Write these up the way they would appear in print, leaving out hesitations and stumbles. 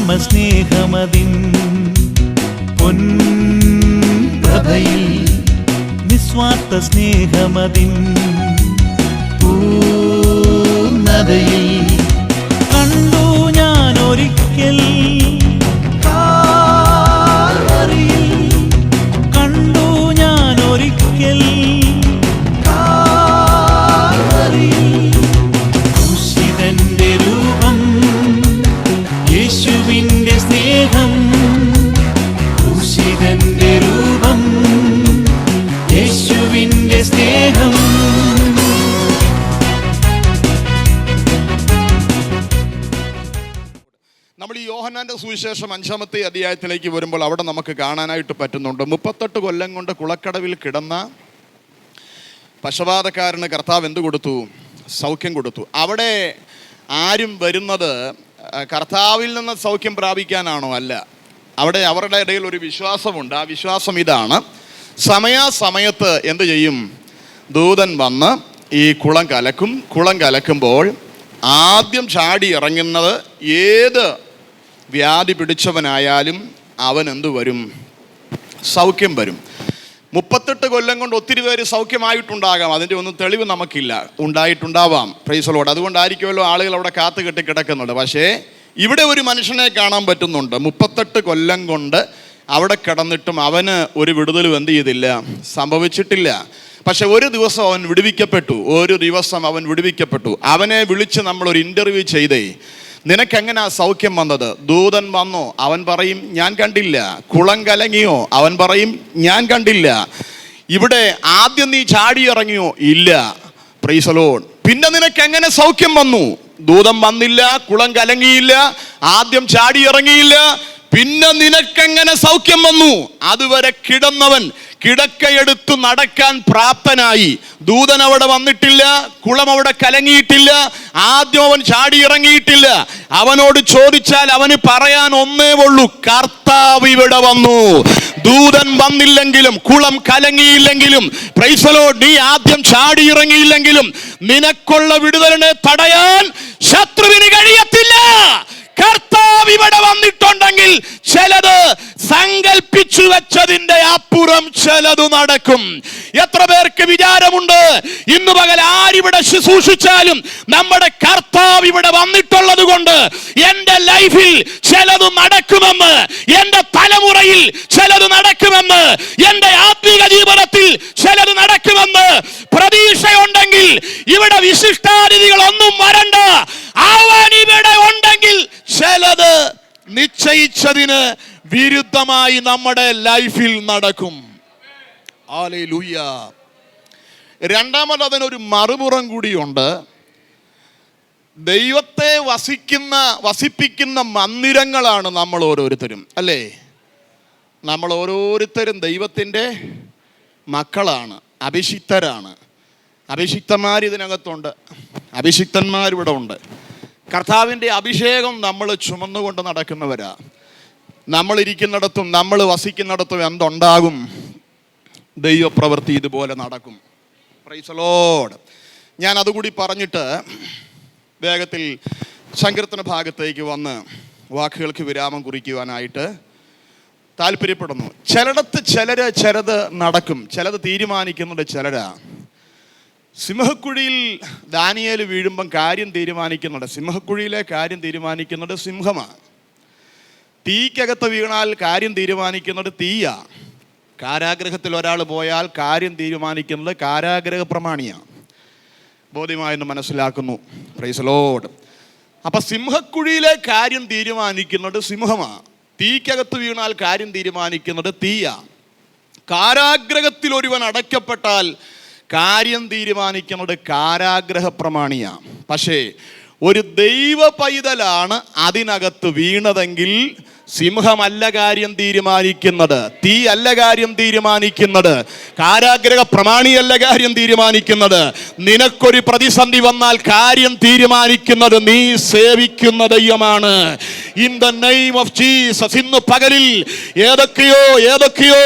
പരമസ്നേഹമതിൻ പൊൻപ്രഭയിൽ നിസ്വാർത്ഥ സ്നേഹമതിൻ പൂർണ്ണതയിൽ കണ്ടു ഞാൻ ഒരിക്കൽ കാൽവരിയിൽ കണ്ടു ഞാൻ ഒരിക്കൽ കാൽവരിയിൽ ക്രൂശിതന്റെ രൂപം യേശുവിന്റെ സ്നേഹം ക്രൂശിതന്റെ രൂപം യേശുവിന്റെ സ്നേഹം. നമ്മൾ ഈ യോഹന്നാന്റെ സുവിശേഷം 5-ാമത്തെ അധ്യായത്തിലേക്ക് വരുമ്പോൾ അവിടെ നമുക്ക് കാണാനായിട്ട് പറ്റുന്നുണ്ട്. 38 കൊല്ലം കൊണ്ട് കുളക്കടവിൽ കിടന്ന പക്ഷപാതക്കാരന് കർത്താവ് എന്ത് കൊടുത്തു? സൗഖ്യം കൊടുത്തു. അവിടെ ആരും വരുന്നത് കർത്താവിൽ നിന്ന് സൗഖ്യം പ്രാപിക്കാനാണോ? അല്ല. അവിടെ അവരുടെ ഇടയിൽ ഒരു വിശ്വാസമുണ്ട്. ആ വിശ്വാസം ഇതാണ്: സമയാസമയത്ത് എന്ത് ചെയ്യും? ദൂതൻ വന്ന് ഈ കുളം കലക്കും. കുളം കലക്കുമ്പോൾ ആദ്യം ചാടി ഇറങ്ങുന്നത് ഏത് വ്യാധി പിടിച്ചവനായാലും അവൻ എന്തു വരും? സൗഖ്യം വരും. 38 കൊല്ലം കൊണ്ട് ഒത്തിരി പേര് സൗഖ്യമായിട്ടുണ്ടാകാം. അതിൻ്റെ ഒന്നും തെളിവ് നമുക്കില്ല. ഉണ്ടായിട്ടുണ്ടാവാം. Praise the Lord. അതുകൊണ്ടായിരിക്കുമല്ലോ ആളുകൾ അവിടെ കാത്തു കെട്ടി കിടക്കുന്നുണ്ട്. പക്ഷേ ഇവിടെ ഒരു മനുഷ്യനെ കാണാൻ പറ്റുന്നുണ്ട്. 38 കൊല്ലം കൊണ്ട് അവിടെ കിടന്നിട്ടും അവന് ഒരു വിടുതലും എന്ത് ചെയ്തില്ല? സംഭവിച്ചിട്ടില്ല. പക്ഷെ ഒരു ദിവസം അവൻ വിടുവിക്കപ്പെട്ടു. അവൻ വിടുവിക്കപ്പെട്ടു. അവനെ വിളിച്ച് നമ്മളൊരു ഇൻ്റർവ്യൂ ചെയ്തേ, നിനക്കെങ്ങനാ സൗഖ്യം വന്നത്? ദൂതൻ വന്നോ? അവൻ പറയും ഞാൻ കണ്ടില്ല. കുളം കലങ്ങിയോ? അവൻ പറയും ഞാൻ കണ്ടില്ല. ഇവിടെ ആദ്യം നീ ചാടി ഇറങ്ങിയോ? ഇല്ല. Price the Lord. പിന്നെ നിനക്കെങ്ങനെ സൗഖ്യം വന്നു? ദൂതൻ വന്നില്ല, കുളം കലങ്ങിയില്ല, ആദ്യം ചാടി ഇറങ്ങിയില്ല, പിന്നെ നിനക്കെങ്ങനെ സൗഖ്യം വന്നു? അതുവരെ കിടന്നവൻ കിടക്കയെടുത്തു നടക്കാൻ പ്രാപ്തനായി. ദൂതൻ അവിടെ വന്നിട്ടില്ല, കുളം അവിടെ കലങ്ങിയിട്ടില്ല, ആദ്യം അവൻ ചാടി ഇറങ്ങിയിട്ടില്ല. അവനോട് ചോദിച്ചാൽ അവന് പറയാൻ ഒന്നേ ഉള്ളൂ: കർത്താവ് ഇവിടെ വന്നു. ദൂതൻ വന്നില്ലെങ്കിലും കുളം കലങ്ങിയില്ലെങ്കിലും പ്രൈസ് ദി ലോർഡ്, നീ ആദ്യം ചാടി ഇറങ്ങിയില്ലെങ്കിലും നിനക്കുള്ള വിടുതലിനെ തടയാൻ ശത്രുവിന് കഴിയത്തില്ല. കർത്താവ് ഇവിടെ വന്നിട്ടുണ്ടെങ്കിൽ ചിലത് സങ്കൽപ്പിച്ചു വെച്ചതിന്റെ അപ്പുറം ചിലത് നടക്കും. എത്ര പേർക്ക് വിചാരമുണ്ട് ഇന്ന് പകൽ ആരിവിടെ ശുശ്രൂഷിച്ചാലും നമ്മുടെ കർത്താവ് ഇവിടെ വന്നിട്ടുള്ളത് കൊണ്ട് എന്റെ ലൈഫിൽ ചിലത് നടക്കുമെന്ന്, എന്റെ തലമുറയിൽ ചിലത് നടക്കുമെന്ന്, എന്റെ ആത്മീക ജീവിതത്തിൽ ചിലത് നടക്കുമെന്ന് പ്രതീക്ഷയുണ്ടെങ്കിൽ ഇവിടെ വിശിഷ്ടാതിഥികളൊന്നും വരണ്ട. അവൻ ഇവിടെ ഉണ്ടെങ്കിൽ ചിലത് നിശ്ചയിച്ചതിന് വിരുദ്ധമായി നമ്മുടെ ലൈഫിൽ നടക്കും. ഹല്ലേലൂയ. രണ്ടാമത് അതിനൊരു മറുപുറം കൂടിയുണ്ട്. ദൈവത്തെ വസിപ്പിക്കുന്ന മന്ദിരങ്ങളാണ് നമ്മൾ ഓരോരുത്തരും, അല്ലേ? നമ്മൾ ഓരോരുത്തരും ദൈവത്തിൻ്റെ മക്കളാണ്, അഭിഷിക്തരാണ്. അഭിഷിക്തന്മാർ ഇതിനകത്തുണ്ട്, അഭിഷിക്തന്മാരിവിടെ ഉണ്ട്. കർത്താവിൻ്റെ അഭിഷേകം നമ്മൾ ചുമന്നുകൊണ്ട് നടക്കുന്നവരാ. നമ്മൾ ഇരിക്കുന്നിടത്തും നമ്മൾ വസിക്കുന്നിടത്തും എന്തുണ്ടാകും? ദൈവപ്രവൃത്തി ഇതുപോലെ നടക്കും. Price the Lord. ഞാൻ അതുകൂടി പറഞ്ഞിട്ട് വേഗത്തിൽ സങ്കീർത്തന ഭാഗത്തേക്ക് വന്ന് വാക്കുകൾക്ക് വിരാമം കുറിക്കുവാനായിട്ട് താല്പര്യപ്പെടുന്നു. ചിലടത്ത് ചിലത് നടക്കും, ചിലത് തീരുമാനിക്കുന്നത് ചിലരാ. സിംഹക്കുഴിയിൽ ദാനിയേൽ വീഴുമ്പം കാര്യം തീരുമാനിക്കുന്നുണ്ട്. സിംഹക്കുഴിയിലെ കാര്യം തീരുമാനിക്കുന്നത് സിംഹമാണ്. തീക്കകത്ത് വീണാൽ കാര്യം തീരുമാനിക്കുന്നത് തീയാ. കാരാഗ്രഹത്തിൽ ഒരാൾ പോയാൽ കാര്യം തീരുമാനിക്കുന്നത് കാരാഗ്രഹ പ്രമാണിയാണ്. ബോധ്യമായെന്ന് മനസ്സിലാക്കുന്നു. Price the Lord. അപ്പം സിംഹക്കുഴിയിലെ കാര്യം തീരുമാനിക്കുന്നത് സിംഹമാണ്. തീക്കകത്ത് വീണാൽ കാര്യം തീരുമാനിക്കുന്നത് തീയാ. കാരാഗ്രഹത്തിൽ ഒരുവൻ അടയ്ക്കപ്പെട്ടാൽ കാര്യം തീരുമാനിക്കുന്നത് കാരാഗ്രഹ പ്രമാണിയാണ്. പക്ഷേ ഒരു ദൈവ പൈതലാണ് അതിനകത്ത് വീണതെങ്കിൽ സിംഹമല്ല കാര്യം തീരുമാനിക്കുന്നത്, തീ അല്ല കാര്യം തീരുമാനിക്കുന്നത്, കാരാഗ്രഹ പ്രമാണിയല്ല കാര്യം തീരുമാനിക്കുന്നത്. നിനക്കൊരു പ്രതിസന്ധി വന്നാൽ കാര്യം തീരുമാനിക്കുന്നത് നീ സേവിക്കുന്ന ദൈവമാണ്. In the name of Jesus. ഇന്ന് പകലിൽ ഏതൊക്കെയോ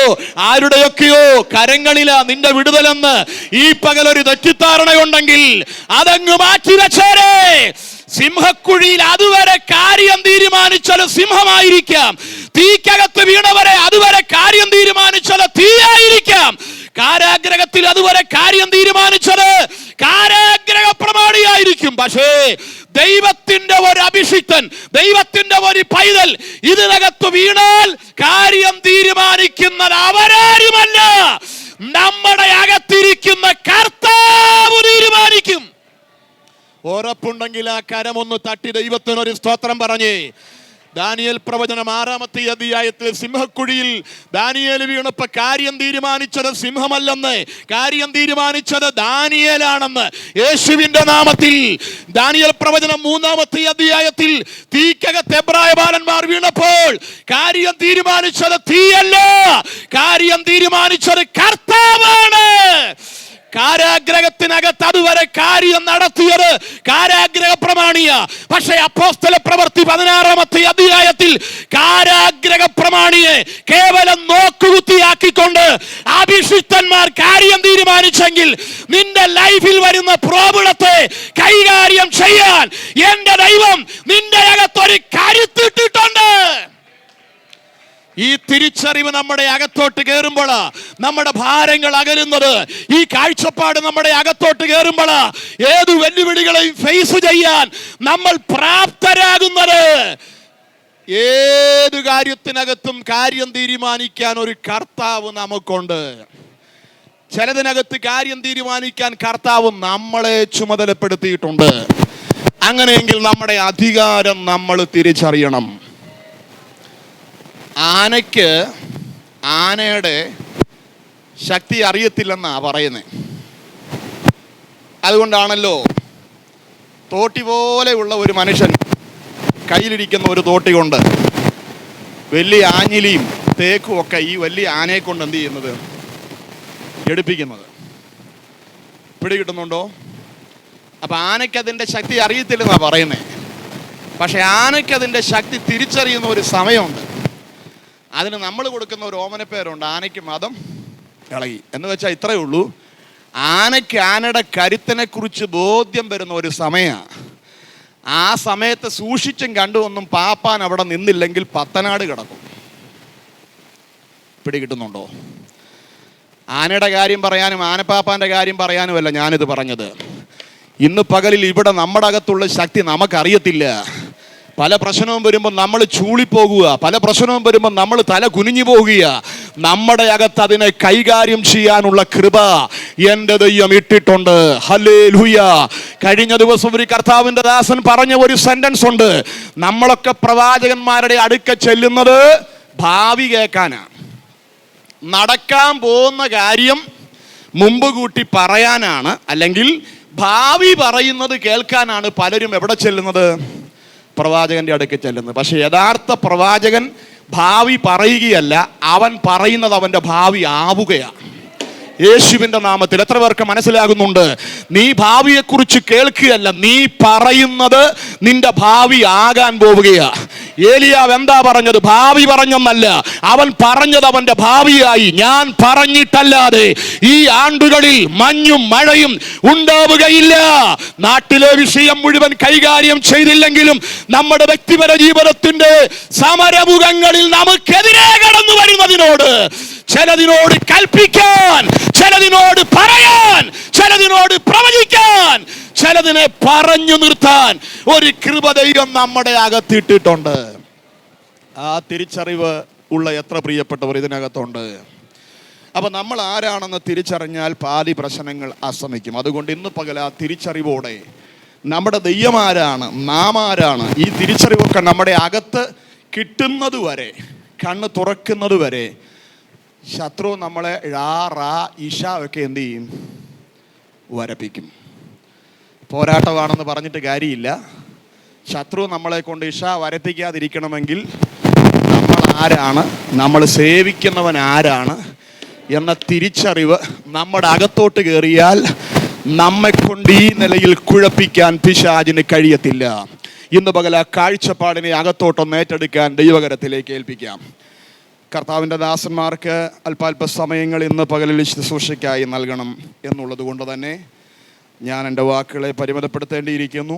ആരുടെയൊക്കെയോ കരങ്ങളിലാ നിന്റെ വിടുതലെന്ന് ഈ പകലൊരു തെറ്റിദ്ധാരണയുണ്ടെങ്കിൽ അതങ്ങ് മാറ്റി വെച്ചേരേ. സിംഹക്കുഴിയിൽ അതുവരെ കാര്യം തീരുമാനിച്ചത് സിംഹമായിരിക്കാം. തീക്കകത്ത് വീണവരെ അതുവരെ കാര്യം തീരുമാനിച്ചത് തീയായിരിക്കാം. കാരാഗ്രഹത്തിൽ അതുവരെ കാര്യം തീരുമാനിച്ചത് കാരാഗ്രഹ പ്രമാണിയായിരിക്കും. പക്ഷേ ദൈവത്തിന്റെ ഒരു അഭിഷിക്തൻ, ദൈവത്തിന്റെ ഒരു പൈതൽ ഇതിനകത്ത് വീണാൽ കാര്യം തീരുമാനിക്കുന്നത് അവരാരുമല്ല, നമ്മുടെ അകത്തിരിക്കുന്ന കർത്താവ് തീരുമാനിക്കും. ഉറപ്പുണ്ടെങ്കിൽ ആ കരമൊന്ന് തട്ടി ദൈവത്തിനൊരു സ്തോത്രം പറഞ്ഞേ. ദാനിയേൽ പ്രവചനം 6-ാമത്തെ അധ്യായത്തിൽ സിംഹക്കുഴിയിൽ ദാനിയേൽ വീണപ്പോ കാര്യം തീരുമാനിച്ചത് സിംഹമല്ലെന്ന്, കാര്യം തീരുമാനിച്ചത് ദാനിയേലാണെന്ന് യേശുവിന്റെ നാമത്തിൽ. ദാനിയേൽ പ്രവചനം 3-ാമത്തെ അധ്യായത്തിൽ തീക്കകത്ത് എബ്രായ ബാലന്മാർ വീണപ്പോൾ കാര്യം തീരുമാനിച്ചത് തീയല്ല, കാര്യം തീരുമാനിച്ചത് കർത്താവാണ്. കാരാഗ്രഹത്തിനകത്ത് അതുവരെ കാര്യം നടത്തിയത് കാരാഗ്രഹ പ്രമാണിയ. പക്ഷേ അപ്പോസ്തല പ്രവൃത്തി 16-ാമത്തെ അധ്യായത്തിൽ കാരാഗ്രഹ പ്രമാണിയെ കേവലം നോക്കുകുത്തിയാക്കിക്കൊണ്ട് അഭിഷിക്തന്മാർ കാര്യം തീരുമാനിച്ചെങ്കിൽ നിന്റെ ലൈഫിൽ വരുന്ന പ്രോബ്ലത്തെ കൈകാര്യം ചെയ്യാൻ എന്റെ ദൈവം നിന്റെ അകത്തൊരു കരുത്തിട്ടിട്ടുണ്ട്. ഈ തിരിച്ചറിവ് നമ്മുടെ അകത്തോട്ട് കയറുമ്പോൾ നമ്മുടെ ഭാരങ്ങൾ അകലുന്നത്, ഈ കാഴ്ചപ്പാട് നമ്മുടെ അകത്തോട്ട് കയറുമ്പോൾ ഏതു വെല്ലുവിളികളെയും ഫേസ് ചെയ്യാൻ നമ്മൾ പ്രാപ്തരാകുന്നത്. ഏത് കാര്യത്തിനകത്തും കാര്യം തീരുമാനിക്കാൻ ഒരു കർത്താവ് നമുക്കുണ്ട്. ചിലതിനകത്ത് കാര്യം തീരുമാനിക്കാൻ കർത്താവ് നമ്മളെ ചുമതലപ്പെടുത്തിയിട്ടുണ്ട്. അങ്ങനെയെങ്കിൽ നമ്മുടെ അധികാരം നമ്മൾ തിരിച്ചറിയണം. ആനയ്ക്ക് ആനയുടെ ശക്തി അറിയത്തില്ലെന്നാ പറയുന്നത്. അതുകൊണ്ടാണല്ലോ തോട്ടി പോലെയുള്ള ഒരു മനുഷ്യൻ കയ്യിലിരിക്കുന്ന ഒരു തോട്ടി കൊണ്ട് വലിയ ആഞ്ഞിലിയും തേക്കും ഒക്കെ ഈ വലിയ ആനയെ കൊണ്ട് എന്ത് ചെയ്യുന്നത്, എടുപ്പിക്കുന്നത്. പിടികിട്ടുന്നുണ്ടോ? അപ്പം ആനയ്ക്ക് അതിൻ്റെ ശക്തി അറിയത്തില്ലെന്നാ പറയുന്നത്. പക്ഷെ ആനയ്ക്ക് അതിൻ്റെ ശക്തി തിരിച്ചറിയുന്ന ഒരു സമയമുണ്ട്. അതിന് നമ്മൾ കൊടുക്കുന്ന ഒരു ഓമനപ്പേരുണ്ട്, ആനയ്ക്ക് മതം ഇളകി എന്ന് വെച്ചാൽ ഇത്രയേ ഉള്ളൂ. ആനയ്ക്ക് ആനയുടെ കരുത്തിനെ കുറിച്ച് ബോധ്യം വരുന്ന ഒരു സമയമാണ്. ആ സമയത്ത് സൂക്ഷിച്ചും കണ്ടുവൊന്നും പാപ്പാൻ അവിടെ നിന്നില്ലെങ്കിൽ പത്തനാട് കിടക്കും. പിടികിട്ടുന്നുണ്ടോ? ആനയുടെ കാര്യം പറയാനും ആനപ്പാപ്പാൻ്റെ കാര്യം പറയാനുമല്ല ഞാനിത് പറഞ്ഞത്. ഇന്ന് പകലിൽ ഇവിടെ നമ്മുടെ അകത്തുള്ള ശക്തി നമുക്കറിയത്തില്ല. പല പ്രശ്നവും വരുമ്പോൾ നമ്മൾ ചൂളിപ്പോകുക, പല പ്രശ്നവും വരുമ്പോൾ നമ്മൾ തല കുനിഞ്ഞു പോകുക. നമ്മുടെ അകത്ത് അതിനെ കൈകാര്യം ചെയ്യാനുള്ള കൃപ എൻ്റെ ദൈവം ഇട്ടിട്ടുണ്ട്. ഹല്ലേലൂയ. കഴിഞ്ഞ ദിവസം ഒരു കർത്താവിൻ്റെ ദാസൻ പറഞ്ഞ ഒരു സെന്റൻസ് ഉണ്ട്. നമ്മളൊക്കെ പ്രവാചകന്മാരുടെ അടുക്ക ചെല്ലുന്നത് ഭാവി കേൾക്കാനാണ്. നടക്കാൻ പോകുന്ന കാര്യം മുമ്പ് കൂട്ടി പറയാനാണ്, അല്ലെങ്കിൽ ഭാവി പറയുന്നത് കേൾക്കാനാണ് പലരും എവിടെ ചെല്ലുന്നത്? പ്രവാചകന്റെ അടുക്ക് ചെല്ലുന്നത്. പക്ഷെ യഥാർത്ഥ പ്രവാചകൻ ഭാവി പറയുകയല്ല, അവൻ പറയുന്നത് അവൻ്റെ ഭാവി ആവുകയാണ്. യേശുവിൻ്റെ നാമത്തിൽ എത്ര പേർക്ക് മനസ്സിലാകുന്നുണ്ട്? നീ ഭാവിയെക്കുറിച്ച് കേൾക്കുകയല്ല, നീ പറയുന്നത് നിന്റെ ഭാവി ആകാൻ പോവുകയാ. ഏലിയാവ് എന്താ പറഞ്ഞത്? ഭാവി പറഞ്ഞെന്നല്ല, അവൻ പറഞ്ഞത് അവന്റെ ഭാവിയായി. ഞാൻ പറഞ്ഞിട്ടല്ലാതെ ഈ ആണ്ടുകളിൽ മഞ്ഞും മഴയും ഉണ്ടാവുകയില്ല. നാട്ടിലെ വിഷയം മുഴുവൻ കൈകാര്യം ചെയ്തില്ലെങ്കിലും നമ്മുടെ വ്യക്തിപര ജീവിതത്തിന്റെ സമരമുഖങ്ങളിൽ നമുക്കെതിരെ കടന്നു വരുന്നതിനോട്, ചിലതിനോട് കൽപ്പിക്കാൻ, ചിലതിനോട് പറയാൻ, ചിലതിനോട് പ്രവചിക്കാൻ, ചിലതിനെ പറഞ്ഞു നിർത്താൻ ഒരു കൃപ ദൈവം നമ്മുടെ അകത്തിട്ടിട്ടുണ്ട്. ആ തിരിച്ചറിവ് ഉള്ള എത്ര പ്രിയപ്പെട്ടവർ ഇതിനകത്തുണ്ട്? അപ്പൊ നമ്മൾ ആരാണെന്ന് തിരിച്ചറിഞ്ഞാൽ പാതി പ്രശ്നങ്ങൾ അസ്തമിക്കും. അതുകൊണ്ട് ഇന്ന് പകൽ ആ തിരിച്ചറിവോടെ നമ്മുടെ ദൈവം ആരാണ്, നാം ആരാണ്, ഈ തിരിച്ചറിവൊക്കെ നമ്മുടെ അകത്ത് കിട്ടുന്നത് വരെ, കണ്ണ് തുറക്കുന്നത് വരെ ശത്രു നമ്മളെ ഇഷ ഒക്കെ എന്ത് ചെയ്യും? വരപ്പിക്കും. പോരാട്ടമാണെന്ന് പറഞ്ഞിട്ട് കാര്യമില്ല. ശത്രു നമ്മളെ കൊണ്ട് ഇഷ വരപ്പിക്കാതിരിക്കണമെങ്കിൽ നമ്മൾ ആരാണ്, നമ്മൾ സേവിക്കുന്നവൻ ആരാണ് എന്ന തിരിച്ചറിവ് നമ്മുടെ അകത്തോട്ട് കയറിയാൽ നമ്മെ കൊണ്ട് ഈ നിലയിൽ കുഴപ്പിക്കാൻ പിശാചിന് കഴിയത്തില്ല. ഇന്ന് പകൽ ആ കാഴ്ചപ്പാടിനെ അകത്തോട്ടൊന്ന് ഏറ്റെടുക്കാൻ ദൈവകരത്തിലേക്ക് ഏൽപ്പിക്കാം. കർത്താവിൻ്റെ ദാസന്മാർക്ക് അല്പാൽപ സമയങ്ങൾ ഇന്ന് പകലിൽ ശുശ്രൂഷയ്ക്കായി നൽകണം എന്നുള്ളത് കൊണ്ട് തന്നെ ഞാൻ എൻ്റെ വാക്കുകളെ പരിമിതപ്പെടുത്തേണ്ടിയിരിക്കുന്നു.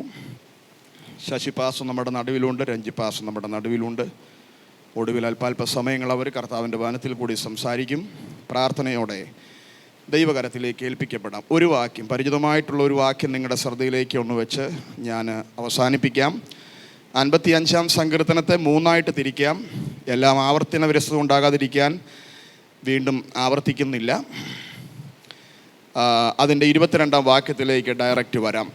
ശശി പാസ് നമ്മുടെ നടുവിലുണ്ട്, രഞ്ജി പാസ് നമ്മുടെ നടുവിലുണ്ട്. ഒടുവിൽ അല്പാൽപ സമയങ്ങൾ അവർ കർത്താവിൻ്റെ വനത്തിൽ കൂടി സംസാരിക്കും. പ്രാർത്ഥനയോടെ ദൈവകരത്തിലേക്ക് ഏൽപ്പിക്കപ്പെടാം. ഒരു വാക്യം, പരിചിതമായിട്ടുള്ള ഒരു വാക്യം നിങ്ങളുടെ ശ്രദ്ധയിലേക്ക് ഒന്ന് വെച്ച് ഞാൻ അവസാനിപ്പിക്കാം. 55-ാം സങ്കീർത്തനത്തെ 3 തിരിക്കാം. എല്ലാം ആവർത്തന വിരസത ഉണ്ടാകാതിരിക്കാൻ വീണ്ടും ആവർത്തിക്കുന്നില്ല. അതിൻ്റെ 22-ാം വാക്യത്തിലേക്ക് ഡയറക്റ്റ് വരാം.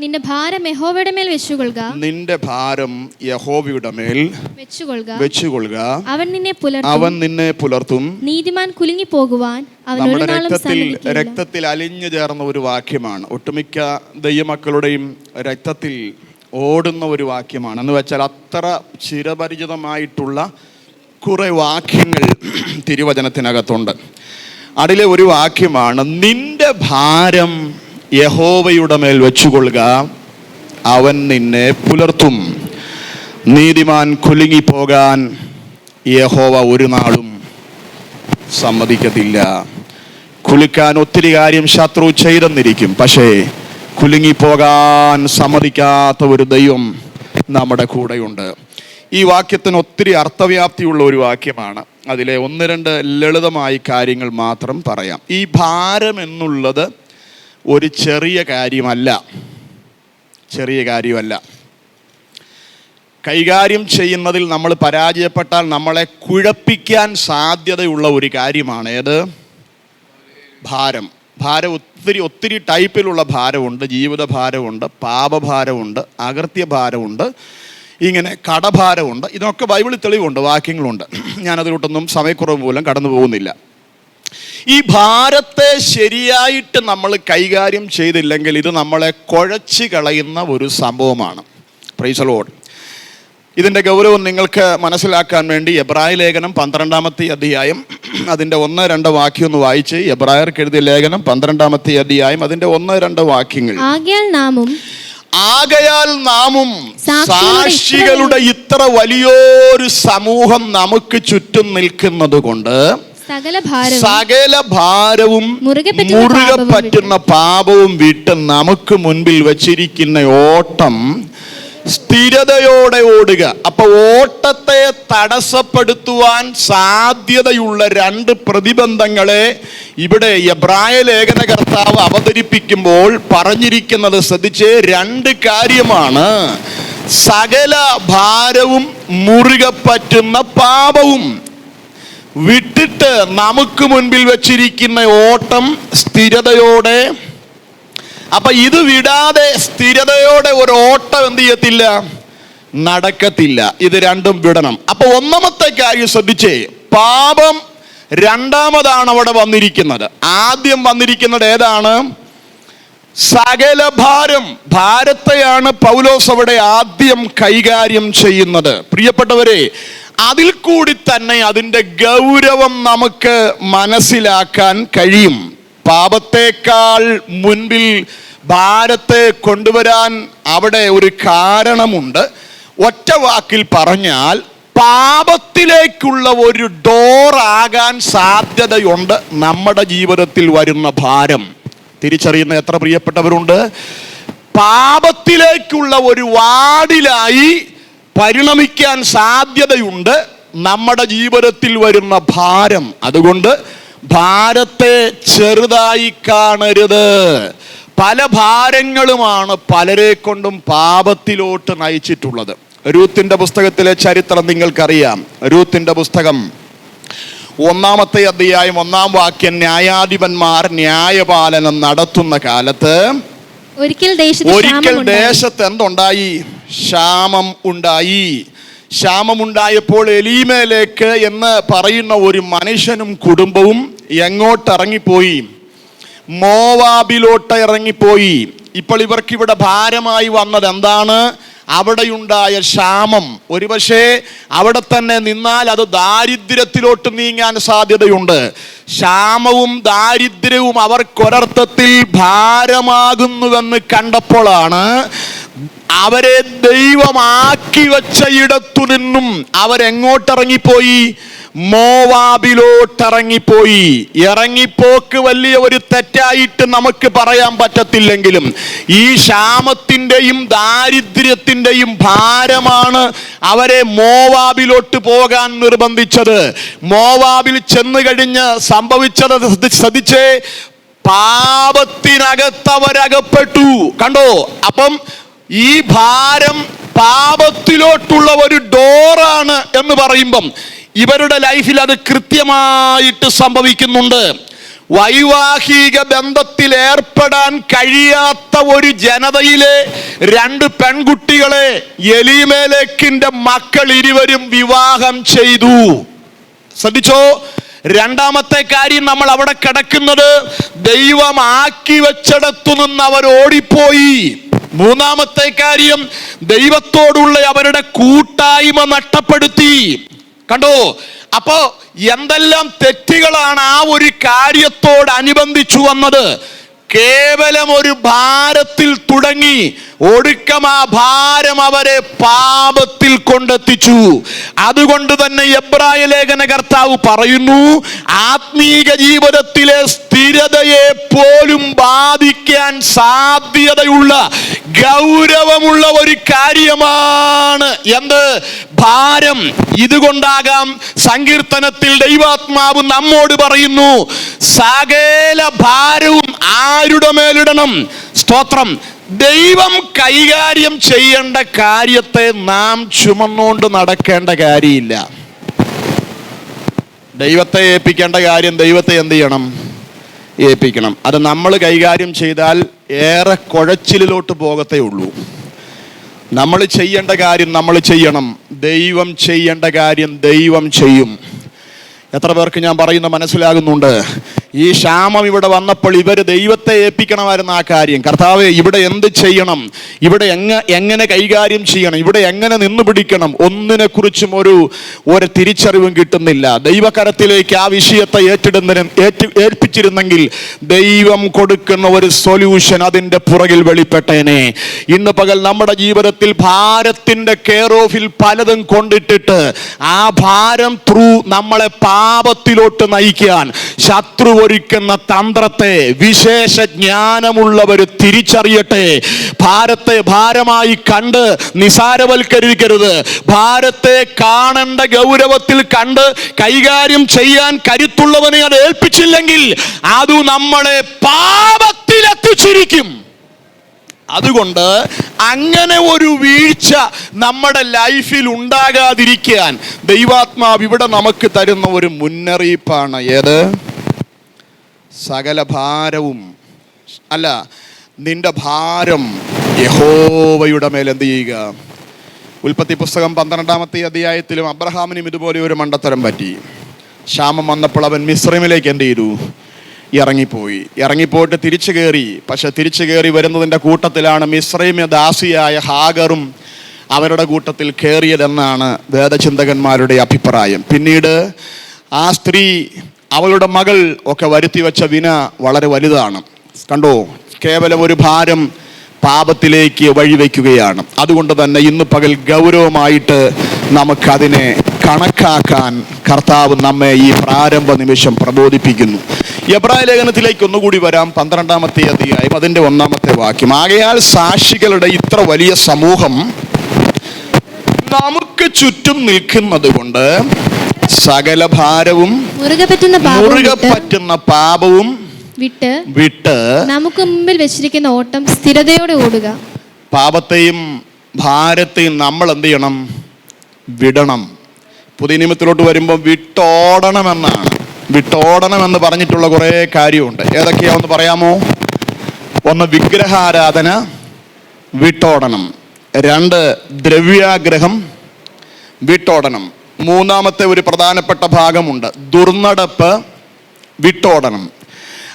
നിന്റെ ഭാരം യഹോവയുടെ മേൽ വെച്ചുകൊള്ളുക. നിന്റെ ഭാരം യഹോവയുടെ മേൽ വെച്ചുകൊള്ളുക. അവൻ നിന്നെ പുലർത്തും. നീതിമാൻ കുലുങ്ങി പോകുവാൻ നമ്മുടെ രക്തത്തിൽ അലിഞ്ഞു ചേർന്ന ഒരു വാക്യമാണ്. ഒട്ടുമിക്ക ദൈവമക്കളുടെയും രക്തത്തിൽ ഓടുന്ന ഒരു വാക്യമാണ്. എന്ന് വെച്ചാൽ അത്ര ചിരപരിചിതമായിട്ടുള്ള കുറെ വാക്യങ്ങൾ തിരുവചനത്തിനകത്തുണ്ട്. അതിലെ ഒരു വാക്യമാണ്, നിന്റെ ഭാരം യഹോവയുടെ മേൽ വെച്ചുകൊള്ളുക, അവൻ നിന്നെ പുലർത്തും. നീതിമാൻ കുലുങ്ങിപ്പോകാൻ യഹോവ ഒരു നാളും സമ്മതിക്കത്തില്ല. കുലുക്കാൻ ഒത്തിരി കാര്യം ശത്രു ചെയ്തെന്നിരിക്കും, പക്ഷേ കുലുങ്ങിപ്പോകാൻ സമ്മതിക്കാത്ത ഒരു ദൈവം നമ്മുടെ കൂടെയുണ്ട്. ഈ വാക്യത്തിന് ഒത്തിരി അർത്ഥവ്യാപ്തിയുള്ള ഒരു വാക്യമാണ്. അതിലെ 1-2 ലളിതമായ കാര്യങ്ങൾ മാത്രം പറയാം. ഈ ഭാരം എന്നുള്ളത് ഒരു ചെറിയ കാര്യമല്ല. കൈകാര്യം ചെയ്യുന്നതിൽ നമ്മൾ പരാജയപ്പെട്ടാൽ നമ്മളെ കുഴപ്പിക്കാൻ സാധ്യതയുള്ള ഒരു കാര്യമാണ്. ഏത്? ഭാരം. ഒത്തിരി ടൈപ്പിലുള്ള ഭാരമുണ്ട്. ജീവിത ഭാരമുണ്ട്, പാപഭാരമുണ്ട്, അകൃത്യ ഭാരമുണ്ട്, ഇങ്ങനെ കടഭാരമുണ്ട്. ഇതിനൊക്കെ ബൈബിളിൽ തെളിവുണ്ട്, വാക്യങ്ങളുണ്ട്. ഞാനതിലോട്ടൊന്നും സമയക്കുറവ് മൂലം കടന്നു പോകുന്നില്ല. ഈ ഭാരത്തെ ശരിയായിട്ട് നമ്മൾ കൈകാര്യം ചെയ്തില്ലെങ്കിൽ ഇത് നമ്മളെ കുഴച്ച് കളയുന്ന ഒരു സംഭവമാണ്. Price the Lord. ഇതിൻ്റെ ഗൗരവം നിങ്ങൾക്ക് മനസ്സിലാക്കാൻ വേണ്ടി എബ്രായ ലേഖനം 12-ാമത്തെ അധ്യായം അതിൻ്റെ 1-2 വാക്യം ഒന്ന് വായിച്ച്. എബ്രായർക്ക് എഴുതിയ ലേഖനം 12-ാമത്തെ അധ്യായം അതിൻ്റെ 1-2 വാക്യങ്ങൾ. ആകയാൽ നാമും സാക്ഷികളുടെ ഇത്ര വലിയൊരു സമൂഹം നമുക്ക് ചുറ്റും നിൽക്കുന്നത് കൊണ്ട് സകല ഭാരവും മുറുകെ പറ്റുന്ന പാപവും വിട്ട് നമുക്ക് മുൻപിൽ വച്ചിരിക്കുന്ന ഓട്ടം സ്ഥിരതയോടെ ഓടുക. അപ്പൊ ഓട്ടത്തെ തടസ്സപ്പെടുത്തുവാൻ സാധ്യതയുള്ള 2 പ്രതിബന്ധങ്ങളെ ഇവിടെ എബ്രായ ലേഖനകർത്താവ് അവതരിപ്പിക്കുമ്പോൾ പറഞ്ഞിരിക്കുന്നത് ശ്രദ്ധിച്ച്. 2 കാര്യമാണ്. സകല ഭാരവും മുറുകെ പറ്റുന്ന പാപവും വിട്ടിട്ട് നമുക്ക് മുൻപിൽ വച്ചിരിക്കുന്ന ഓട്ടം സ്ഥിരതയോടെ. അപ്പൊ ഇത് വിടാതെ സ്ഥിരതയോടെ ഒരു ഓട്ടം എന്ത് ചെയ്യത്തില്ല? നടക്കത്തില്ല. ഇത് 2ഉം വിടണം. അപ്പൊ 1ാമത്തെ കാര്യം ശ്രദ്ധിച്ചേ. പാപം 2ാമതാണ് അവിടെ വന്നിരിക്കുന്നത്. ആദ്യം വന്നിരിക്കുന്നത് ഏതാണ്? സകല ഭാരത്തെയാണ് പൗലോസ് അവിടെ ആദ്യം കൈകാര്യം ചെയ്യുന്നത്. പ്രിയപ്പെട്ടവരെ, അതിൽ കൂടി തന്നെ അതിൻ്റെ ഗൗരവം നമുക്ക് മനസ്സിലാക്കാൻ കഴിയും. പാപത്തേക്കാൾ മുൻപിൽ ഭാരത്തെ കൊണ്ടുവരാൻ അവിടെ ഒരു കാരണമുണ്ട്. ഒറ്റ വാക്കിൽ പറഞ്ഞാൽ പാപത്തിലേക്കുള്ള ഒരു ഡോറാകാൻ സാധ്യതയുണ്ട് നമ്മുടെ ജീവിതത്തിൽ വരുന്ന ഭാരം. തിരിച്ചറിയുന്ന എത്ര പ്രിയപ്പെട്ടവരുണ്ട്? പാപത്തിലേക്കുള്ള ഒരു വാതിലായി പരിണമിക്കാൻ സാധ്യതയുണ്ട് നമ്മുടെ ജീവിതത്തിൽ വരുന്ന ഭാരം. അതുകൊണ്ട് ഭാരത്തെ ചെറുതായി കാണരുത്. പല ഭാരങ്ങളുമാണ് പലരെ കൊണ്ടും പാപത്തിലോട്ട് നയിച്ചിട്ടുള്ളത്. രൂത്തിന്റെ പുസ്തകത്തിലെ ചരിത്രം നിങ്ങൾക്കറിയാം. രൂത്തിന്റെ പുസ്തകം 1-ാമത്തെ അധ്യായം 1-ാം വാക്യം. ന്യായാധിപന്മാർ ന്യായപാലനം നടത്തുന്ന കാലത്ത് ഒരിക്കൽ ദേശത്ത് എന്തുണ്ടായി? ക്ഷാമം ഉണ്ടായി. ക്ഷാമമുണ്ടായപ്പോൾ എലീമേലേക്ക് എന്ന് പറയുന്ന ഒരു മനുഷ്യനും കുടുംബവും എങ്ങോട്ടിറങ്ങിപ്പോയി? മോവാബിലോട്ട് ഇറങ്ങിപ്പോയി. ഇപ്പോൾ ഇവർക്കിവിടെ ഭാരമായി വന്നത് എന്താണ്? അവിടെയുണ്ടായ ക്ഷാമം. ഒരുപക്ഷെ അവിടെ തന്നെ നിന്നാൽ അത് ദാരിദ്ര്യത്തിലോട്ട് നീങ്ങാൻ സാധ്യതയുണ്ട്. ക്ഷാമവും ദാരിദ്ര്യവും അവർക്കൊരർത്ഥത്തിൽ ഭാരമാകുന്നുവെന്ന് കണ്ടപ്പോഴാണ് അവരെ ദൈവമാക്കി വെച്ച ഇടത്തു നിന്നും അവരെങ്ങോട്ടിറങ്ങിപ്പോയി? മോവാബിലോട്ടിറങ്ങിപ്പോയി. ഇറങ്ങിപ്പോക്ക് വലിയ ഒരു തെറ്റായിട്ട് നമുക്ക് പറയാൻ പറ്റത്തില്ലെങ്കിലും ഈ ക്ഷാമത്തിൻ്റെയും ദാരിദ്ര്യത്തിൻ്റെയും ഭാരമാണ് അവരെ മോവാബിലോട്ട് പോകാൻ നിർബന്ധിച്ചത്. മോവാബിൽ ചെന്ന് കഴിഞ്ഞ് സംഭവിച്ചത് ശ്രദ്ധിച്ചേ, പാപത്തിനകത്തവരകപ്പെട്ടു. കണ്ടോ? അപ്പം ഈ ഭാരം പാപത്തിലോട്ടുള്ള ഒരു ഡോറാണ് എന്ന് പറയുമ്പം ഇവരുടെ ലൈഫിൽ അത് കൃത്യമായിട്ട് സംഭവിക്കുന്നുണ്ട്. വൈവാഹിക ബന്ധത്തിൽ ഏർപ്പെടാൻ കഴിയാത്ത ഒരു ജനതയിലെ 2 പെൺകുട്ടികളെ എലീമേലെക്കിന്റെ മക്കൾ ഇരുവരും വിവാഹം ചെയ്തു. ശ്രദ്ധിച്ചോ? രണ്ടാമത്തെ കാര്യം, നമ്മൾ അവിടെ കിടക്കുന്നത് ദൈവം ആക്കി വെച്ചിടത്തു നിന്ന് അവർ ഓടിപ്പോയി. മൂന്നാമത്തെ കാര്യം, ദൈവത്തോടുള്ള അവരുടെ കൂട്ടായ്മ നഷ്ടപ്പെടുത്തി. കണ്ടോ? അപ്പോ എന്തെല്ലാം തെറ്റുകളാണ് ആ ഒരു കാര്യത്തോടനുബന്ധിച്ചു വന്നത്. കേവലം ഒരു ഭാരത്തിൽ തുടങ്ങി ഒടുക്കം ആ ഭാരം അവരെ പാപത്തിൽ കൊണ്ടെത്തിച്ചു. അതുകൊണ്ട് തന്നെ എബ്രായ ലേഖന കർത്താവ് പറയുന്നു, ആത്മീക ജീവിതത്തിലെ സ്ഥിരതയെ പോലും ബാധിക്കാൻ സാധ്യതയുള്ള ഗൗരവമുള്ള ഒരു കാര്യമാണ് എന്ത്? ഭാരം. ഇതുകൊണ്ടാകാം സങ്കീർത്തനത്തിൽ ദൈവാത്മാവ് നമ്മോട് പറയുന്നു, സകല ഭാരവും ആരുടെ മേലിടണം? സ്തോത്രം. ദൈവം കൈകാര്യം ചെയ്യേണ്ട കാര്യത്തെ നാം ചുമന്നുകൊണ്ട് നടക്കേണ്ട കാര്യമില്ല. ദൈവത്തെ ഏൽപ്പിക്കേണ്ട കാര്യം ദൈവത്തെ എന്ത് ചെയ്യണം? ഏൽപ്പിക്കണം. അത് നമ്മൾ കൈകാര്യം ചെയ്താൽ ഏറെ കുഴച്ചിലോട്ട് പോകത്തേ ഉള്ളൂ. നമ്മൾ ചെയ്യേണ്ട കാര്യം നമ്മൾ ചെയ്യണം. ദൈവം ചെയ്യേണ്ട കാര്യം ദൈവം ചെയ്യും. എത്ര പേർക്ക് ഞാൻ പറയുന്ന മനസ്സിലാകുന്നുണ്ട്? ഈ ക്ഷാമം ഇവിടെ വന്നപ്പോൾ ഇവർ ദൈവത്തെ ഏൽപ്പിക്കണമായിരുന്നു ആ കാര്യം. കർത്താവേ, ഇവിടെ എന്ത് ചെയ്യണം? ഇവിടെ എങ്ങനെ കൈകാര്യം ചെയ്യണം? ഇവിടെ എങ്ങനെ നിന്നു പിടിക്കണം? ഒന്നിനെ കുറിച്ചും ഒരു തിരിച്ചറിവും കിട്ടുന്നില്ല. ദൈവകരത്തിലേക്ക് ആ വിഷയത്തെ ഏൽപ്പിച്ചിരുന്നെങ്കിൽ ദൈവം കൊടുക്കുന്ന ഒരു സൊല്യൂഷൻ അതിൻ്റെ പുറകിൽ വെളിപ്പെട്ടേനെ. ഇന്ന് പകൽ നമ്മുടെ ജീവിതത്തിൽ ഭാരത്തിൻ്റെ കെയർ ഓഫിൽ പലതും കൊണ്ടിട്ടിട്ട് ആ ഭാരം ത്രൂ നമ്മളെ പാപത്തിലോട്ട് നയിക്കാൻ ശത്രു ഒരുക്കുന്ന തന്ത്രത്തെ വിശേഷ ജ്ഞാനമുള്ളവർ തിരിച്ചറിയട്ടെ. ഭാരത്തെ ഭാരമായി കണ്ട് നിസാരവൽക്കരിക്കരുത്. ഭാരത്തെ കാണേണ്ട ഗൗരവത്തിൽ കണ്ട് കൈകാര്യം ചെയ്യാൻ കരുത്തുള്ളവനെ അത് ഏൽപ്പിച്ചില്ലെങ്കിൽ അത് നമ്മളെ പാപത്തിലെത്തിച്ചിരിക്കും. അതുകൊണ്ട് അങ്ങനെ ഒരു വീഴ്ച നമ്മുടെ ലൈഫിൽ ഉണ്ടാകാതിരിക്കാൻ ദൈവാത്മാവ് ഇവിടെ നമുക്ക് തരുന്ന ഒരു മുന്നറിയിപ്പാണ്. ഏത്? സകല ഭാരവും അല്ല, നിന്റെ ഭാരം യഹോവയുടെ മേൽ എന്ത് ചെയ്യുക? ഉൽപ്പത്തി പുസ്തകം 12-ാമത്തെ അധ്യായത്തിലും അബ്രഹാമിനും ഇതുപോലെ ഒരു മണ്ടത്തരം പറ്റി. ക്ഷാമം വന്നപ്പോൾ അവൻ മിസ്രൈമിലേക്ക് എന്ത് ചെയ്തു? ഇറങ്ങിപ്പോയിട്ട് തിരിച്ചു കയറി. പക്ഷെ തിരിച്ചു കയറി വരുന്നതിൻ്റെ കൂട്ടത്തിലാണ് മിസ്രൈമ്യ ദാസിയായ ഹാഗറും അവരുടെ കൂട്ടത്തിൽ കയറിയതെന്നാണ് വേദചിന്തകന്മാരുടെ അഭിപ്രായം. പിന്നീട് ആ സ്ത്രീ, അവളുടെ മകൾ ഒക്കെ വരുത്തി വെച്ച വിന വളരെ വലുതാണ്. കണ്ടോ? കേവലം ഒരു ഭാരം പാപത്തിലേക്ക് വഴിവെക്കുകയാണ്. അതുകൊണ്ട് തന്നെ ഇന്ന് പകൽ ഗൗരവമായിട്ട് നമുക്കതിനെ കണക്കാക്കാൻ കർത്താവ് നമ്മെ ഈ പ്രാരംഭ നിമിഷം പ്രബോധിപ്പിക്കുന്നു. എബ്രായ ലേഖനത്തിലേക്ക് ഒന്നുകൂടി വരാം. 12-ാമത്തെ അധ്യായം അതിൻ്റെ 1-ാമത്തെ വാക്യം. ആകയാൽ സാക്ഷികളുടെ ഇത്ര വലിയ സമൂഹം നമുക്ക് ചുറ്റും നിൽക്കുന്നത് കൊണ്ട് സകല ഭാരവും മുറുകെ പറ്റുന്ന പാപവും വിട്ട് നമുക്ക് മുമ്പിൽ വെച്ചിരിക്കുന്ന ഓട്ടം സ്ഥിരതയോടെ ഓടുക. പാപത്തെയും ഭാരത്തെയും നമ്മൾ എന്ത് ചെയ്യണം? വിടണം. പുതിയ നിയമത്തിലോട്ട് വരുമ്പോൾ വിട്ടോടണമെന്നാണ്. വിട്ടോടണമെന്ന് പറഞ്ഞിട്ടുള്ള കുറേ കാര്യമുണ്ട്. ഏതൊക്കെയാണെന്ന് പറയാമോ? 1, വിഗ്രഹാരാധന വിട്ടോടണം. 2, ദ്രവ്യാഗ്രഹം വിട്ടോടണം. 3-ാമത്തെ ഒരു പ്രധാനപ്പെട്ട ഭാഗമുണ്ട്, ദുർനടപ്പ് വിട്ടോടണം.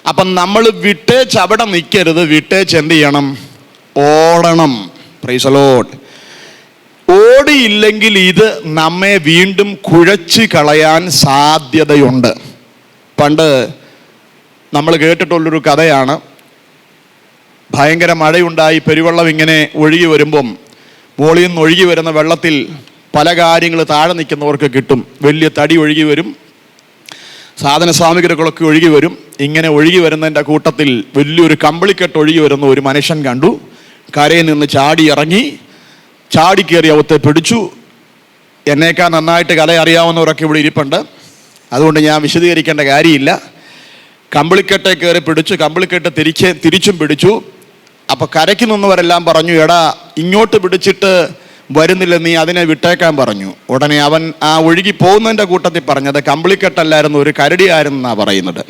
അപ്പം നമ്മൾ വിട്ടേച്ച് അവിടെ നിൽക്കരുത്. വിട്ടേച്ച് എന്ത് ചെയ്യണം? ഓടണം. Price the Lord. ഓടിയില്ലെങ്കിൽ ഇത് നമ്മെ വീണ്ടും കുഴച്ച് കളയാൻ സാധ്യതയുണ്ട്. പണ്ട് നമ്മൾ കേട്ടിട്ടുള്ളൊരു കഥയാണ്. ഭയങ്കര മഴയുണ്ടായി, പെരുവെള്ളം ഇങ്ങനെ ഒഴുകി വരുമ്പം മുകളിൽ നിന്ന് ഒഴുകി വരുന്ന വെള്ളത്തിൽ പല കാര്യങ്ങൾ താഴെ നിൽക്കുന്നവർക്ക് കിട്ടും. വലിയ തടി ഒഴുകി വരും, സാധന സാമഗ്രികളൊക്കെ ഒഴുകി വരും. ഇങ്ങനെ ഒഴുകി വരുന്നതിൻ്റെ കൂട്ടത്തിൽ വലിയൊരു കമ്പിളിക്കെട്ട് ഒഴുകി വരുന്ന ഒരു മനുഷ്യൻ കണ്ടു. കരയിൽ നിന്ന് ചാടി ഇറങ്ങി, ചാടിക്കേറി അവത്തെ പിടിച്ചു. എന്നേക്കാൾ നന്നായിട്ട് കല അറിയാവുന്നവരൊക്കെ ഇവിടെ ഇരിപ്പുണ്ട്, അതുകൊണ്ട് ഞാൻ വിശദീകരിക്കേണ്ട കാര്യമില്ല. കമ്പിളിക്കെട്ടെ കയറി പിടിച്ചു, കമ്പിളിക്കെട്ട് തിരിച്ചും പിടിച്ചു. അപ്പോൾ കരയ്ക്ക് നിന്നവരെല്ലാം പറഞ്ഞു, എടാ ഇങ്ങോട്ട് പിടിച്ചിട്ട് വരുന്നില്ല, നീ അതിനെ വിട്ടേക്കാൻ പറഞ്ഞു. ഉടനെ അവൻ ആ ഒഴുകി പോകുന്നതിൻ്റെ കൂട്ടത്തിൽ പറഞ്ഞത് കമ്പിളിക്കെട്ടല്ലായിരുന്നു, ഒരു കരടിയായിരുന്നാണ് പറയുന്നത്.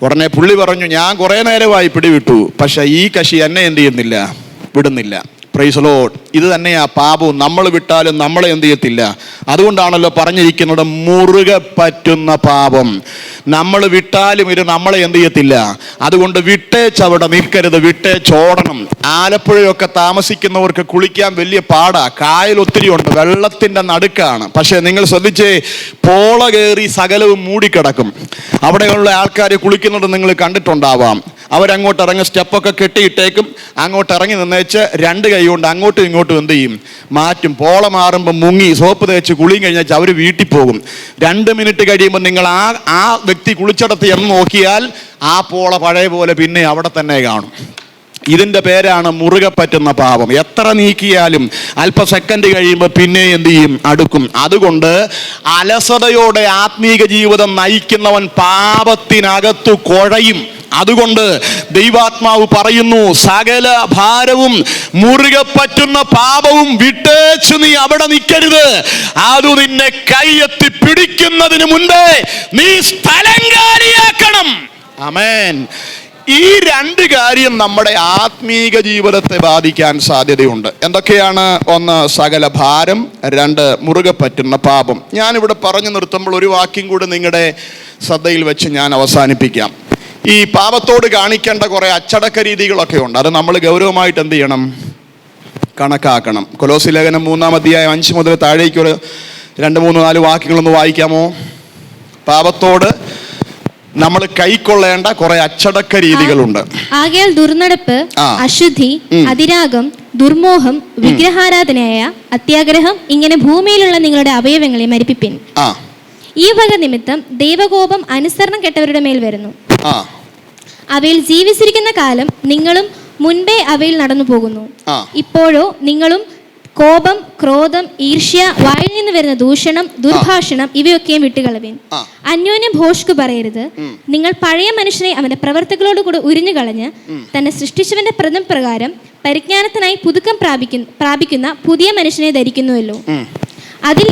ഉടനെ പുള്ളി പറഞ്ഞു, ഞാൻ കുറേ നേരമായി പിടിവിട്ടു, പക്ഷെ ഈ കക്ഷി എന്നെ എന്ത് ചെയ്യുന്നില്ല, വിടുന്നില്ല. Price the Lord. ഇത് തന്നെയാ പാപവും. നമ്മൾ വിട്ടാലും നമ്മളെ എന്ത് ചെയ്യത്തില്ല. അതുകൊണ്ടാണല്ലോ പറഞ്ഞിരിക്കുന്നത് മുറുകെ പറ്റുന്ന പാപം. നമ്മൾ വിട്ടാലും ഇത് നമ്മളെ എന്ത് ചെയ്യത്തില്ല. അതുകൊണ്ട് വിട്ടേച്ചവിടെ നിൽക്കരുത്, വിട്ടേച്ചോടണം. ആലപ്പുഴയൊക്കെ താമസിക്കുന്നവർക്ക് കുളിക്കാൻ വലിയ പാടാ. കായൽ ഒത്തിരി ഉണ്ട്, വെള്ളത്തിൻ്റെ നടുക്കാണ്. പക്ഷേ നിങ്ങൾ ശ്രദ്ധിച്ചേ, പോള കയറി സകലവും മൂടിക്കിടക്കും. അവിടെയുള്ള ആൾക്കാർ കുളിക്കുന്നത് നിങ്ങൾ കണ്ടിട്ടുണ്ടാവാം. അവരങ്ങോട്ട് ഇറങ്ങി സ്റ്റെപ്പൊക്കെ കെട്ടിയിട്ടേക്കും, അങ്ങോട്ട് ഇറങ്ങി നിന്നേച്ച് രണ്ട് കൈ കൊണ്ട് അങ്ങോട്ടും ഇങ്ങോട്ടും എന്ത് ചെയ്യും, മാറ്റും. പോള മാറുമ്പോൾ മുങ്ങി സോപ്പ് തേച്ച് കുളിയും കഴിഞ്ഞാൽ അവർ വീട്ടിൽ പോകും. 2 മിനിറ്റ് കഴിയുമ്പോൾ നിങ്ങൾ ആ വ്യക്തി കുളിച്ചിടത്ത് എന്ന് നോക്കിയാൽ ആ പോള പഴയ പോലെ പിന്നെ അവിടെ തന്നെ കാണും. ഇതിൻ്റെ പേരാണ് മുറുകെ പറ്റുന്ന പാപം. എത്ര നീക്കിയാലും അല്പ സെക്കൻഡ് കഴിയുമ്പോൾ പിന്നെ എന്ത് ചെയ്യും, അടുക്കും. അതുകൊണ്ട് അലസതയോടെ ആത്മീക ജീവിതം നയിക്കുന്നവൻ പാപത്തിനകത്തു കുഴയും. അതുകൊണ്ട് ദൈവാത്മാവ് പറയുന്നു, സകല ഭാരവും മുറുകെ പറ്റുന്ന പാപവും വിട്ടേച്ചു നീ അവിടെ നിൽക്കരുത്. അത് നിന്നെ കൈയെത്തി പിടിക്കുന്നതിന് മുൻപേ നീ സ്ഥലം കാലിയാക്കണം. ആമേൻ. ഈ 2 കാര്യം നമ്മുടെ ആത്മീക ജീവിതത്തെ ബാധിക്കാൻ സാധ്യതയുണ്ട്. എന്തൊക്കെയാണ്? 1, സകല ഭാരം. 2, മുറുകെ പറ്റുന്ന പാപം. ഞാനിവിടെ പറഞ്ഞു നിർത്തുമ്പോൾ ഒരു വാക്യം കൂടി നിങ്ങളുടെ ശ്രദ്ധയിൽ വെച്ച് ഞാൻ അവസാനിപ്പിക്കാം. ഈ പാപത്തോട് കാണിക്കേണ്ട കുറേ അച്ചടക്ക രീതികളൊക്കെ ഉണ്ട്. അത് നമ്മൾ ഗൗരവമായിട്ട് എന്ത് ചെയ്യണം, കണക്കാക്കണം. കൊലോസി ലേഖനം 3-ാം അധ്യായം 5 മുതൽ താഴേക്ക് ഒരു 2, 3, 4 വാക്യങ്ങളൊന്ന് വായിക്കാമോ? പാപത്തോട് നമ്മൾ കൈക്കൊള്ളേണ്ട കുറെ അച്ചടക്ക രീതികളുണ്ട്. ആകയാൽ ദുർനടപ്പ്, അശുദ്ധി, അതിരാഗം, ദുർമോഹം, വിഗ്രഹാരാധനയായ അത്യാഗ്രഹം, ഇങ്ങനെ ഭൂമിയിലുള്ള നിങ്ങളുടെ അവയവങ്ങളെ മരിപ്പിപ്പിൻ. ഈ വക നിമിത്തം ദൈവകോപം അനുസരണം കെട്ടവരുടെ മേൽ വരുന്നു. അവയിൽ ജീവിച്ചിരിക്കുന്ന കാലം നിങ്ങളും മുൻപേ അവയിൽ നടന്നു പോകുന്നു. ഇപ്പോഴോ നിങ്ങളും കോപം, ക്രോധം, ഈർഷ്യ, വായിൽ നിന്ന് വരുന്ന ദൂഷണം, ദുർഭാഷണം ഇവയൊക്കെയും വിട്ടുകളവിൻ. അന്യോന്യം ഭോഷ്കു പറയരുത്. നിങ്ങൾ പഴയ മനുഷ്യനെ അവന്റെ പ്രവർത്തികളോട് കൂടെ ഉരിഞ്ഞു കളഞ്ഞ് തന്നെ സൃഷ്ടിച്ചവന്റെ പ്രകാരം പരിജ്ഞാനത്തിനായി പുതുക്കം പ്രാപിക്കുന്ന പുതിയ മനുഷ്യനെ ധരിക്കുന്നുവല്ലോ. അതിൽ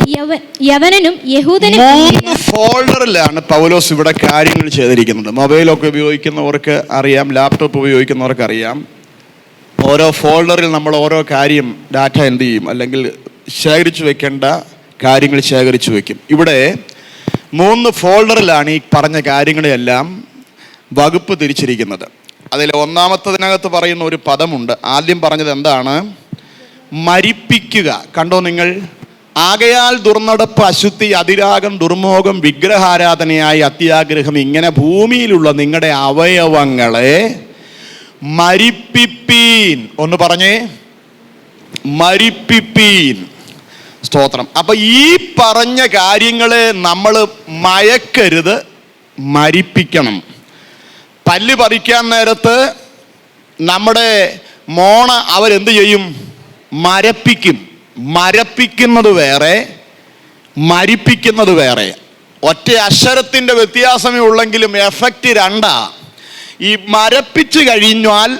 യവനനും യഹൂദനും 3 ഫോൾഡറിലാണ് പൗലോസ് ഇവിടെ കാര്യങ്ങൾ ചെയ്തിരിക്കുന്നത്. മൊബൈലൊക്കെ ഉപയോഗിക്കുന്നവർക്ക് അറിയാം, ലാപ്ടോപ്പ് ഉപയോഗിക്കുന്നവർക്ക് അറിയാം. ഓരോ ഫോൾഡറിൽ നമ്മൾ ഓരോ കാര്യം ഡാറ്റ എന്ത് ചെയ്യും, അല്ലെങ്കിൽ ശേഖരിച്ചു വെക്കേണ്ട കാര്യങ്ങൾ ശേഖരിച്ചു വെക്കും. ഇവിടെ 3 ഫോൾഡറിലാണ് ഈ പറഞ്ഞ കാര്യങ്ങളെല്ലാം വകുപ്പ് തിരിച്ചിരിക്കുന്നത്. അതിൽ 1-ാമത്തതിനകത്ത് പറയുന്ന ഒരു പദമുണ്ട്. ആദ്യം പറഞ്ഞത് എന്താണ്? മരിപ്പിക്കുക. കണ്ടോ നിങ്ങൾ? ആകയാൽ ദുർനടപ്പ്, അശുദ്ധി, അതിരാഗം, ദുർമോഹം, വിഗ്രഹാരാധനയായി അത്യാഗ്രഹം, ഇങ്ങനെ ഭൂമിയിലുള്ള നിങ്ങളുടെ അവയവങ്ങളെ മരിപ്പിപ്പീൻ. ഒന്ന് പറഞ്ഞേ, മരിപ്പിപ്പീൻ. സ്തോത്രം. അപ്പൊ ഈ പറഞ്ഞ കാര്യങ്ങളെ നമ്മൾ മയക്കരുത്, മരിപ്പിക്കണം. പല്ല് പറിക്കാൻ നേരത്ത് നമ്മുടെ മോണ അവരെന്ത് ചെയ്യും? മരപ്പിക്കും. മരപ്പിക്കുന്നത് വേറെ, മരിപ്പിക്കുന്നത് വേറെ. ഒറ്റ അക്ഷരത്തിൻ്റെ വ്യത്യാസമേ ഉള്ളെങ്കിലും എഫക്റ്റ് 2. ഈ മരപ്പിച്ച് കഴിഞ്ഞാൽ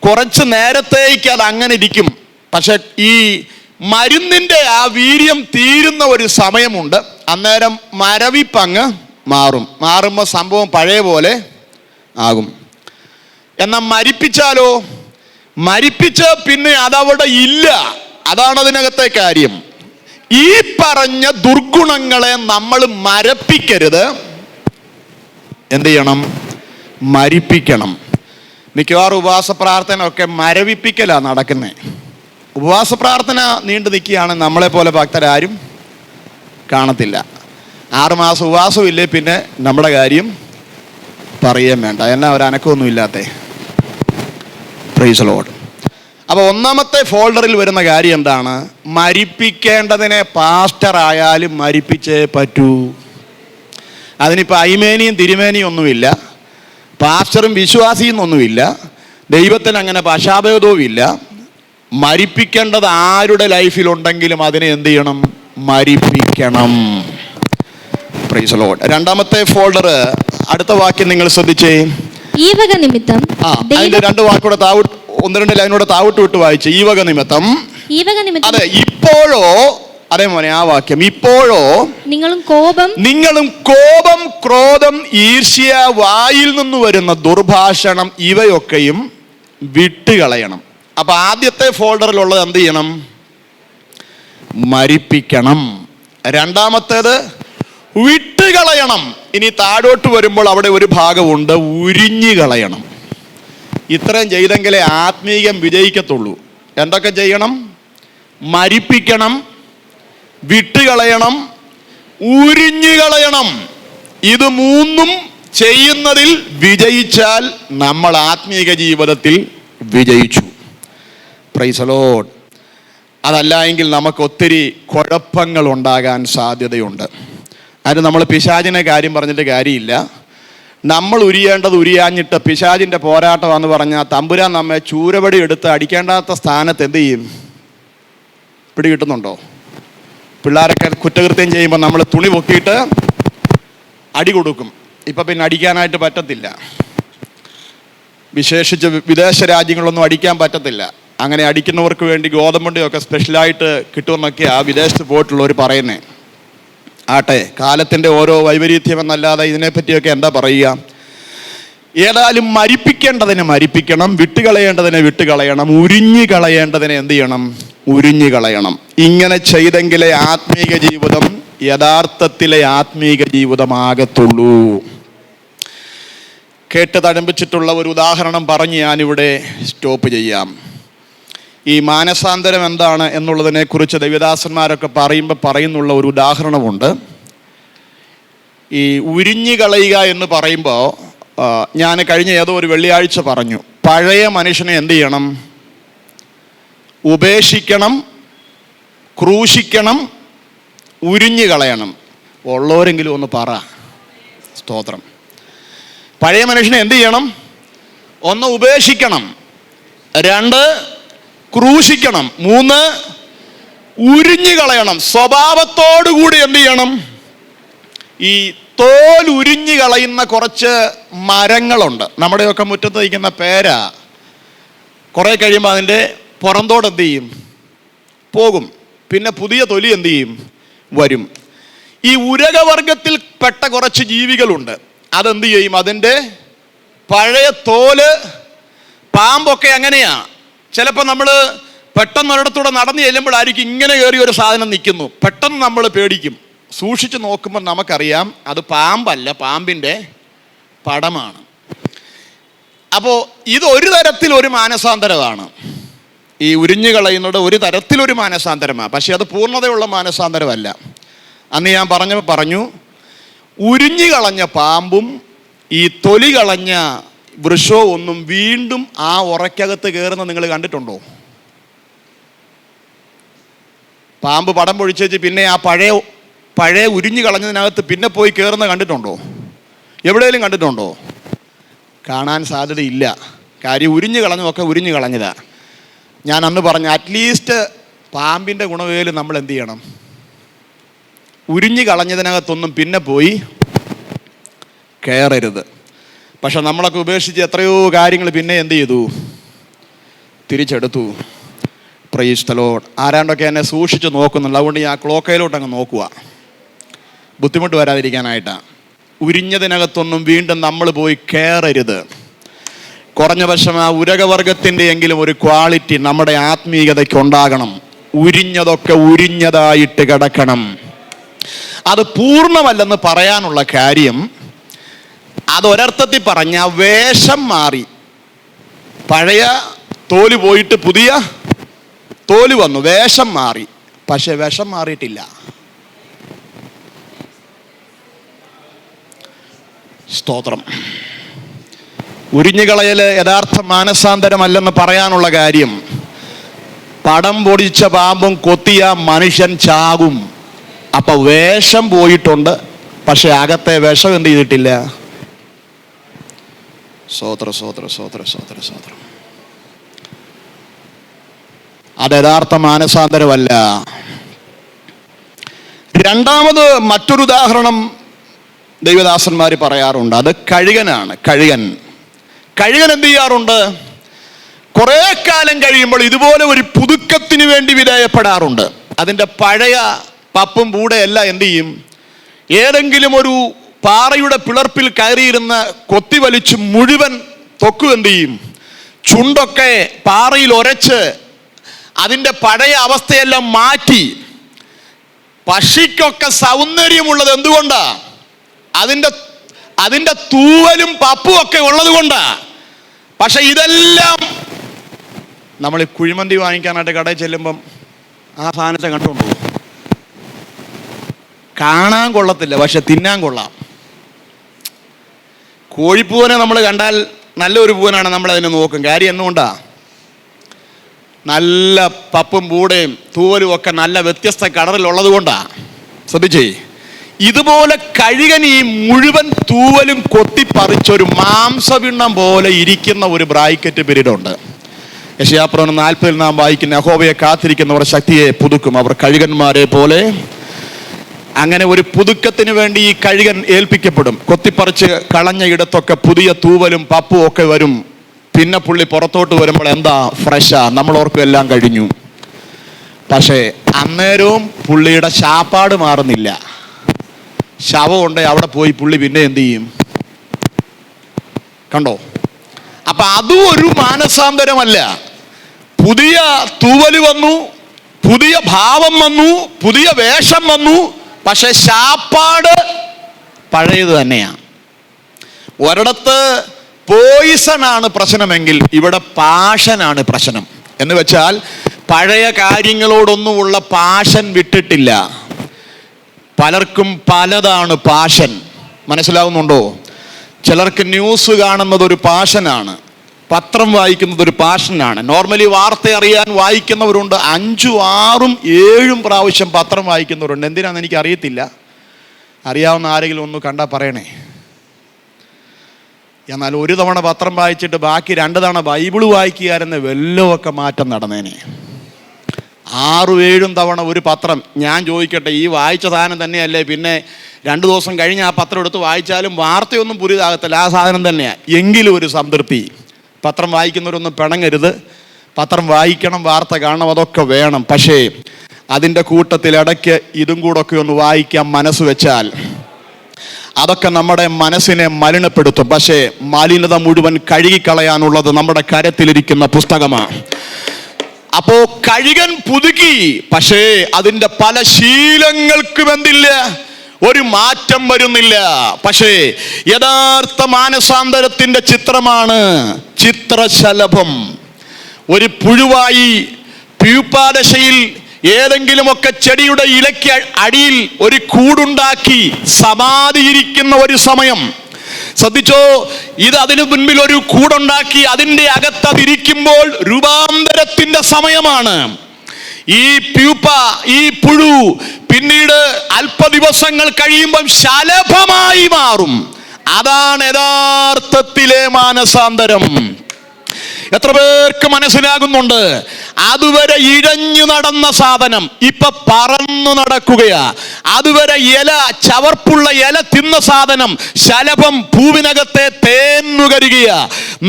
കുറച്ച് നേരത്തേക്ക് അത് അങ്ങനെ ഇരിക്കും. പക്ഷെ ഈ മരുന്നിൻ്റെ ആ വീര്യം തീരുന്ന ഒരു സമയമുണ്ട്. അന്നേരം മരവിപ്പങ്ങ് മാറുമ്പോൾ സംഭവം പഴയ പോലെ ആകും. എന്നാൽ മരിപ്പിച്ചാലോ? മരിപ്പിച്ച പിന്നെ അതവിടെ ഇല്ല. അതാണ് അതിനകത്തെ കാര്യം. ഈ പറഞ്ഞ ദുർഗുണങ്ങളെ നമ്മൾ മരപ്പിക്കരുത്. എന്ത് ചെയ്യണം? മരിപ്പിക്കണം. മിക്കവാറും ഉപവാസ പ്രാർത്ഥന ഒക്കെ മരവിപ്പിക്കലാണ് നടക്കുന്നത്. ഉപവാസ പ്രാർത്ഥന നീണ്ടു നിൽക്കുകയാണ്, നമ്മളെ പോലെ ഭക്തരാരും കാണത്തില്ല. 6 മാസം ഉപവാസം ഇല്ലേ പിന്നെ നമ്മുടെ കാര്യം പറയാൻ വേണ്ട. എന്നാ ഒരു അനക്കമൊന്നും ഇല്ലാത്തേ. Praise the Lord. അപ്പോൾ ഒന്നാമത്തെ ഫോൾഡറിൽ വരുന്ന കാര്യം എന്താണ്? മരിപ്പിക്കേണ്ടതിനെ പാസ്റ്റർ ആയാലും മരിപ്പിച്ചേ പറ്റൂ. അതിനിപ്പോൾ അയ്മേനിയും തിരുമേനിയും ഒന്നുമില്ല, പാസ്റ്ററും വിശ്വാസിയും ഒന്നുമില്ല, ദൈവത്തിന് അങ്ങനെ പശാഭേദവും ഇല്ല. മരിപ്പിക്കേണ്ടത് ആരുടെ ലൈഫിലുണ്ടെങ്കിലും അതിനെ എന്ത് ചെയ്യണം? മരിപ്പിക്കണം. Praise the Lord. രണ്ടാമത്തെ ഫോൾഡർ, അടുത്ത വാക്യം നിങ്ങൾ ശ്രദ്ധിച്ചേ. ഈ വക നിമിത്തം അതിന്റെ രണ്ട് വാക്കൂടെ ഒന്ന് രണ്ട് ലൈനോടെ താവിട്ട് വിട്ട് വായിച്ചു. ഈ വക നിമിത്തം. അതെ, ഇപ്പോഴോ, അതേ മോനെ ആ വാക്യം, ഇപ്പോഴോ നിങ്ങളും കോപം, ക്രോധം, ഈർഷ്യ, വായിൽ നിന്ന് വരുന്ന ദുർഭാഷണം ഇവയൊക്കെയും വിട്ടുകളയണം. അപ്പൊ ആദ്യത്തെ ഫോൾഡറിലുള്ളത് എന്ത് ചെയ്യണം? മരിപ്പിക്കണം. രണ്ടാമത്തേത് വിട്ടുകളയണം. ഇനി താഴോട്ട് വരുമ്പോൾ അവിടെ ഒരു ഭാഗമുണ്ട്, ഉരിഞ്ഞു കളയണം. ഇത്രയും ചെയ്തെങ്കിലേ ആത്മീയം വിജയിക്കത്തുള്ളൂ. എന്തൊക്കെ ചെയ്യണം? മരിപ്പിക്കണം, വിട്ടുകളയണം, ഉരിഞ്ഞു കളയണം. ഇത് മൂന്നും ചെയ്യുന്നതിൽ വിജയിച്ചാൽ നമ്മൾ ആത്മീക ജീവിതത്തിൽ വിജയിച്ചു. Price the Lord. അതല്ല എങ്കിൽ നമുക്ക് ഒത്തിരി കുഴപ്പങ്ങൾ ഉണ്ടാകാൻ സാധ്യതയുണ്ട്. അതിന് നമ്മൾ പിശാചിനെ കാര്യം പറഞ്ഞിട്ട് കാര്യമില്ല. നമ്മൾ ഉരിയേണ്ടത് ഉരിയാഞ്ഞിട്ട് പിശാചിൻ്റെ പോരാട്ടമാണെന്ന് പറഞ്ഞാൽ തമ്പുരാൻ നമ്മെ ചൂരപടി എടുത്ത് അടിക്കേണ്ടാത്ത സ്ഥാനത്ത് എന്ത് ചെയ്യും? പിടികിട്ടുന്നുണ്ടോ? പിള്ളേരൊക്കെ കുറ്റകൃത്യം ചെയ്യുമ്പോൾ നമ്മൾ തുണി പൊക്കിയിട്ട് അടി കൊടുക്കും. ഇപ്പം പിന്നെ അടിക്കാനായിട്ട് പറ്റത്തില്ല. വിശേഷിച്ച് വിദേശ രാജ്യങ്ങളൊന്നും അടിക്കാൻ പറ്റത്തില്ല. അങ്ങനെ അടിക്കുന്നവർക്ക് വേണ്ടി ഗോതമ്പണ്ടിയൊക്കെ സ്പെഷ്യലായിട്ട് കിട്ടുമെന്നൊക്കെയാണ് വിദേശത്ത് പോയിട്ടുള്ളവർ പറയുന്നത്. ആട്ടെ, കാലത്തിൻ്റെ ഓരോ വൈപരീത്യം എന്നല്ലാതെ ഇതിനെപ്പറ്റിയൊക്കെ എന്താ പറയുക? ഏതായാലും മരിപ്പിക്കേണ്ടതിനെ മരിപ്പിക്കണം, വിട്ടുകളയേണ്ടതിനെ വിട്ടുകളയണം, ഉരിഞ്ഞു കളയേണ്ടതിനെ എന്ത് ചെയ്യണം? ഉരിഞ്ഞു കളയണം. ഇങ്ങനെ ചെയ്തെങ്കിലേ ആത്മീക ജീവിതം യഥാർത്ഥത്തിലെ ആത്മീക ജീവിതമാകത്തുള്ളൂ. കേട്ട് തഴമ്പിച്ചിട്ടുള്ള ഒരു ഉദാഹരണം പറഞ്ഞ് ഞാനിവിടെ സ്റ്റോപ്പ് ചെയ്യാം. ഈ മാനസാന്തരം എന്താണ് എന്നുള്ളതിനെക്കുറിച്ച് ദേവദാസന്മാരൊക്കെ പറയുന്നുള്ള ഒരു ഉദാഹരണമുണ്ട്. ഈ ഉരിഞ്ഞു കളയുക എന്ന് പറയുമ്പോൾ ഞാൻ കഴിഞ്ഞ ഏതോ ഒരു വെള്ളിയാഴ്ച പറഞ്ഞു, പഴയ മനുഷ്യനെ എന്ത് ചെയ്യണം? ഉപേക്ഷിക്കണം, ക്രൂശിക്കണം, ഉരിഞ്ഞു കളയണം. ഉള്ളവരെങ്കിലും ഒന്ന് പറ. സ്തോത്രം. പഴയ മനുഷ്യനെ എന്ത് ചെയ്യണം? ഒന്ന് ഉപേക്ഷിക്കണം, രണ്ട് ക്രൂശിക്കണം, മൂന്ന് ഉരിഞ്ഞു കളയണം. സ്വഭാവത്തോടുകൂടി എന്ത് ചെയ്യണം? ഈ തോൽ ഉരിഞ്ഞു കളയുന്ന കുറച്ച് മരങ്ങളുണ്ട്. നമ്മുടെയൊക്കെ മുറ്റത്ത് നിൽക്കുന്ന പേര കുറെ കഴിയുമ്പോൾ അതിൻ്റെ പുറന്തോട് എന്ത് ചെയ്യും? പോകും. പിന്നെ പുതിയ തൊലി എന്ത് ചെയ്യും? വരും. ഈ ഉരകവർഗത്തിൽ പെട്ട കുറച്ച് ജീവികളുണ്ട്. അതെന്ത് ചെയ്യും? അതിൻ്റെ പഴയ തോല്, പാമ്പൊക്കെ അങ്ങനെയാ. ചിലപ്പോൾ നമ്മൾ പെട്ടെന്ന് ഒരിടത്തൂടെ നടന്നു ചെല്ലുമ്പോഴായിരിക്കും ഇങ്ങനെ കയറി ഒരു സാധനം നിൽക്കുന്നു. പെട്ടെന്ന് നമ്മൾ പേടിക്കും. സൂക്ഷിച്ച് നോക്കുമ്പോൾ നമുക്കറിയാം അത് പാമ്പല്ല, പാമ്പിൻ്റെ പടമാണ്. അപ്പോൾ ഇതൊരു തരത്തിലൊരു മാനസാന്തരമാണ്. ഈ ഉരിഞ്ഞു കളയുന്നത് ഒരു തരത്തിലൊരു മാനസാന്തരമാണ്. പക്ഷെ അത് പൂർണ്ണതയുള്ള മാനസാന്തരമല്ല. അന്ന് ഞാൻ പറഞ്ഞു ഉരിഞ്ഞു കളഞ്ഞ പാമ്പും ഈ തൊലി കളഞ്ഞ വൃക്ഷവും ഒന്നും വീണ്ടും ആ ഉറയ്ക്കകത്ത് കയറുന്ന നിങ്ങൾ കണ്ടിട്ടുണ്ടോ? പാമ്പ് പടം പൊഴിച്ചേച്ച് പിന്നെ ആ പഴയ ഉരിഞ്ഞു കളഞ്ഞതിനകത്ത് പിന്നെ പോയി കയറുന്ന കണ്ടിട്ടുണ്ടോ? എവിടെയെങ്കിലും കണ്ടിട്ടുണ്ടോ? കാണാൻ സാധ്യതയില്ല. കാര്യം ഉരിഞ്ഞു കളഞ്ഞതൊക്കെ ഉരിഞ്ഞു കളഞ്ഞതാ. ഞാൻ അന്ന് പറഞ്ഞു, അറ്റ്ലീസ്റ്റ് പാമ്പിൻ്റെ ഗുണവേലും നമ്മൾ എന്ത് ചെയ്യണം? ഉരിഞ്ഞു കളഞ്ഞതിനകത്തൊന്നും പിന്നെ പോയി കയറരുത്. പക്ഷെ നമ്മളൊക്കെ ഉപേക്ഷിച്ച് എത്രയോ കാര്യങ്ങൾ പിന്നെ എന്ത് ചെയ്തു? തിരിച്ചെടുത്തു. Praise the Lord. ആരാണ്ടൊക്കെ എന്നെ സൂക്ഷിച്ച് നോക്കുന്നുണ്ട്. അതുകൊണ്ട് ഞാൻ ക്ലോക്കയിലോട്ട് അങ്ങ് നോക്കുക, ബുദ്ധിമുട്ട് വരാതിരിക്കാനായിട്ടാണ്. ഉരിഞ്ഞതിനകത്തൊന്നും വീണ്ടും നമ്മൾ പോയി കയറരുത്. കുറഞ്ഞ പക്ഷം ആ ഉരകവർഗത്തിൻ്റെ എങ്കിലും ഒരു ക്വാളിറ്റി നമ്മുടെ ആത്മീയതയ്ക്ക് ഉണ്ടാകണം. ഉരിഞ്ഞതൊക്കെ ഉരിഞ്ഞതായിട്ട് കിടക്കണം. അത് പൂർണ്ണമല്ലെന്ന് പറയാനുള്ള കാര്യം, അതൊരർത്ഥത്തിൽ പറഞ്ഞ വേഷം മാറി. പഴയ തോല് പോയിട്ട് പുതിയ തോല് വന്നു, വേഷം മാറി. പക്ഷെ വേഷം മാറിയിട്ടില്ല. സ്തോത്രം. ഉരിഞ്ഞുകളയൽ യഥാർത്ഥ മാനസാന്തരമല്ലെന്ന് പറയാനുള്ള കാര്യം, പടം പൊടിച്ച പാമ്പും കൊത്തിയ മനുഷ്യൻ ചാകും. അപ്പൊ വേഷം പോയിട്ടുണ്ട്, പക്ഷെ അകത്തെ വിഷം എന്ത് ചെയ്തിട്ടില്ല. സ്വോത്രം. അത് യഥാർത്ഥ മാനസാന്തരമല്ല. രണ്ടാമത് മറ്റൊരു ഉദാഹരണം ദൈവദാസന്മാർ പറയാറുണ്ട്. അത് കഴുകനാണ്. കഴുകൻ എന്ത് ചെയ്യാറുണ്ട്? കുറെ കാലം കഴിയുമ്പോൾ ഇതുപോലെ ഒരു പുതുക്കത്തിന് വേണ്ടി വിധേയപ്പെടാറുണ്ട്. അതിൻ്റെ പഴയ പപ്പും പൂടെയല്ല എന്ത് ചെയ്യും, ഏതെങ്കിലും ഒരു പാറയുടെ പിളർപ്പിൽ കയറിയിരുന്ന കൊത്തി വലിച്ച് മുഴുവൻ തൊക്കു എന്ത് ചെയ്യും, ചുണ്ടൊക്കെ പാറയിൽ ഒരച്ച് അതിൻ്റെ പഴയ അവസ്ഥയെല്ലാം മാറ്റി. പക്ഷിക്കൊക്കെ സൗന്ദര്യമുള്ളത് എന്തുകൊണ്ടാ? അതിൻ്റെ തൂവലും പപ്പും ഒക്കെ ഉള്ളത് കൊണ്ടാ. പക്ഷെ ഇതെല്ലാം നമ്മൾ കുഴിമന്തി വാങ്ങിക്കാനായിട്ട് കടയിൽ ചെല്ലുമ്പം ആ സാധനത്തെ കണ്ടുകൊണ്ടു പോകും. കാണാൻ കൊള്ളത്തില്ല, പക്ഷെ തിന്നാൻ കൊള്ളാം. കോഴിപ്പൂവനെ നമ്മൾ കണ്ടാൽ നല്ലൊരു പൂവനാണ്, നമ്മളതിനെ നോക്കും. കാര്യം എന്തുകൊണ്ടാ? നല്ല പപ്പും പൂടയും തൂവലും ഒക്കെ നല്ല വ്യത്യസ്ത കളറിലുള്ളത് കൊണ്ടാ. ശ്രദ്ധിച്ചേ, ഇതുപോലെ കഴുകൻ ഈ മുഴുവൻ തൂവലും കൊത്തിപ്പറിച്ചൊരു മാംസപിണ്ണം പോലെ ഇരിക്കുന്ന ഒരു ബ്രാക്കറ്റ് പീരീഡുണ്ട്. യെശയ്യാപ്രവചനം 40 നാം വായിക്കുന്ന യഹോവയെ കാത്തിരിക്കുന്നവർ ശക്തിയെ പുതുക്കും, അവർ കഴുകന്മാരെ പോലെ. അങ്ങനെ ഒരു പുതുക്കത്തിന് വേണ്ടി ഈ കഴുകൻ ഏൽപ്പിക്കപ്പെടും. കൊത്തിപ്പറിച്ച് കളഞ്ഞ ഇടത്തൊക്കെ പുതിയ തൂവലും പപ്പും ഒക്കെ വരും. പിന്നെ പുള്ളി പുറത്തോട്ട് വരുമ്പോൾ എന്താ ഫ്രഷാ, നമ്മളോർക്കും എല്ലാം കഴിഞ്ഞു. പക്ഷേ അന്നേരവും പുള്ളിയുടെ ശാപ്പാട് മാറുന്നില്ല. ശവമുണ്ട്, അവിടെ പോയി പുള്ളി പിന്നെ എന്ത് ചെയ്യും? കണ്ടോ? അപ്പൊ അതും ഒരു മാനസാന്തരമല്ല. പുതിയ തൂവല് വന്നു, പുതിയ ഭാവം വന്നു, പുതിയ വേഷം വന്നു, പക്ഷെ ശാപ്പാട് പഴയത് തന്നെയാണ്. ഒരിടത്ത് പോയിസൺ ആണ് പ്രശ്നമെങ്കിൽ ഇവിടെ പാഷനാണ് പ്രശ്നം. എന്ന് വെച്ചാൽ പഴയ കാര്യങ്ങളോടൊന്നുമുള്ള പാഷൻ വിട്ടിട്ടില്ല. പലർക്കും പലതാണ് പാഷൻ. മനസ്സിലാവുന്നുണ്ടോ? ചിലർക്ക് ന്യൂസ് കാണുന്നത് ഒരു പാഷനാണ്, പത്രം വായിക്കുന്നത് ഒരു പാഷനാണ്. നോർമലി വാർത്ത അറിയാൻ വായിക്കുന്നവരുണ്ട്, 5, 6, 7 പ്രാവശ്യം പത്രം വായിക്കുന്നവരുണ്ട്. എന്തിനാണെന്ന് എനിക്ക് അറിയത്തില്ല. അറിയാവുന്ന ആരെങ്കിലും ഒന്ന് കണ്ടാൽ പറയണേ. എന്നാൽ ഒരു തവണ പത്രം വായിച്ചിട്ട് ബാക്കി 2 തവണ ബൈബിള് വായിക്കുകയായിരുന്ന വല്ലതുമൊക്കെ മാറ്റം നടന്നേനെ. 6, 7 തവണ ഒരു പത്രം. ഞാൻ ചോദിക്കട്ടെ, ഈ വായിച്ച സാധനം തന്നെയല്ലേ പിന്നെ 2 ദിവസം കഴിഞ്ഞ് ആ പത്രം എടുത്ത് വായിച്ചാലും വാർത്തയൊന്നും പുതിയതാകത്തില്ല, ആ സാധനം തന്നെയാണ്. എങ്കിലും ഒരു സംതൃപ്തി. പത്രം വായിക്കുന്നവരൊന്നും പിണങ്ങരുത്. പത്രം വായിക്കണം, വാർത്ത കാണണം, അതൊക്കെ വേണം. പക്ഷേ അതിൻ്റെ കൂട്ടത്തിൽ ഇടയ്ക്ക് ഇതും കൂടൊക്കെ ഒന്ന് വായിക്കാൻ മനസ്സ് വെച്ചാൽ അതൊക്കെ നമ്മുടെ മനസ്സിനെ മലിനപ്പെടുത്തും. പക്ഷേ മലിനത മുഴുവൻ കഴുകിക്കളയാനുള്ളത് നമ്മുടെ കരത്തിലിരിക്കുന്ന പുസ്തകമാണ്. അപ്പോ കഴുകൻ പുതുക്കി, പക്ഷേ അതിൻ്റെ പല ശീലങ്ങൾക്കും എന്തില്ല, ഒരു മാറ്റം വരുന്നില്ല. പക്ഷേ യഥാർത്ഥ മാനസാന്തരത്തിന്റെ ചിത്രമാണ് ചിത്രശലഭം. ഒരു പുഴുവായി പ്യൂപ്പാദശയിൽ ഏതെങ്കിലുമൊക്കെ ചെടിയുടെ ഇലയ്ക്ക് അടിയിൽ ഒരു കൂടുണ്ടാക്കി സമാധിയിരിക്കുന്ന ഒരു സമയം. ശ്രദ്ധിച്ചോ, ഇത് അതിനു മുൻപിൽ ഒരു കൂടുണ്ടാക്കി അതിൻ്റെ അകത്തതിരിക്കുമ്പോൾ രൂപാന്തരത്തിന്റെ സമയമാണ്. ഈ പ്യൂപ്പ, ഈ പുഴു പിന്നീട് അല്പ ദിവസങ്ങൾ കഴിയുമ്പം ശലഭമായി മാറും. അതാണ് യഥാർത്ഥത്തിലെ മാനസാന്തരം. എത്ര പേർക്ക് മനസ്സിലാകുന്നുണ്ട്? അതുവരെ ഇഴഞ്ഞു നടന്ന സാധനം ഇപ്പൊ പറന്നു നടക്കുകയാ. അതുവരെ ഇല, ചവർപ്പുള്ള ഇല തിന്ന സാധനം ശലഭം പൂവിനകത്തെ തേന്നുകരുകയാ.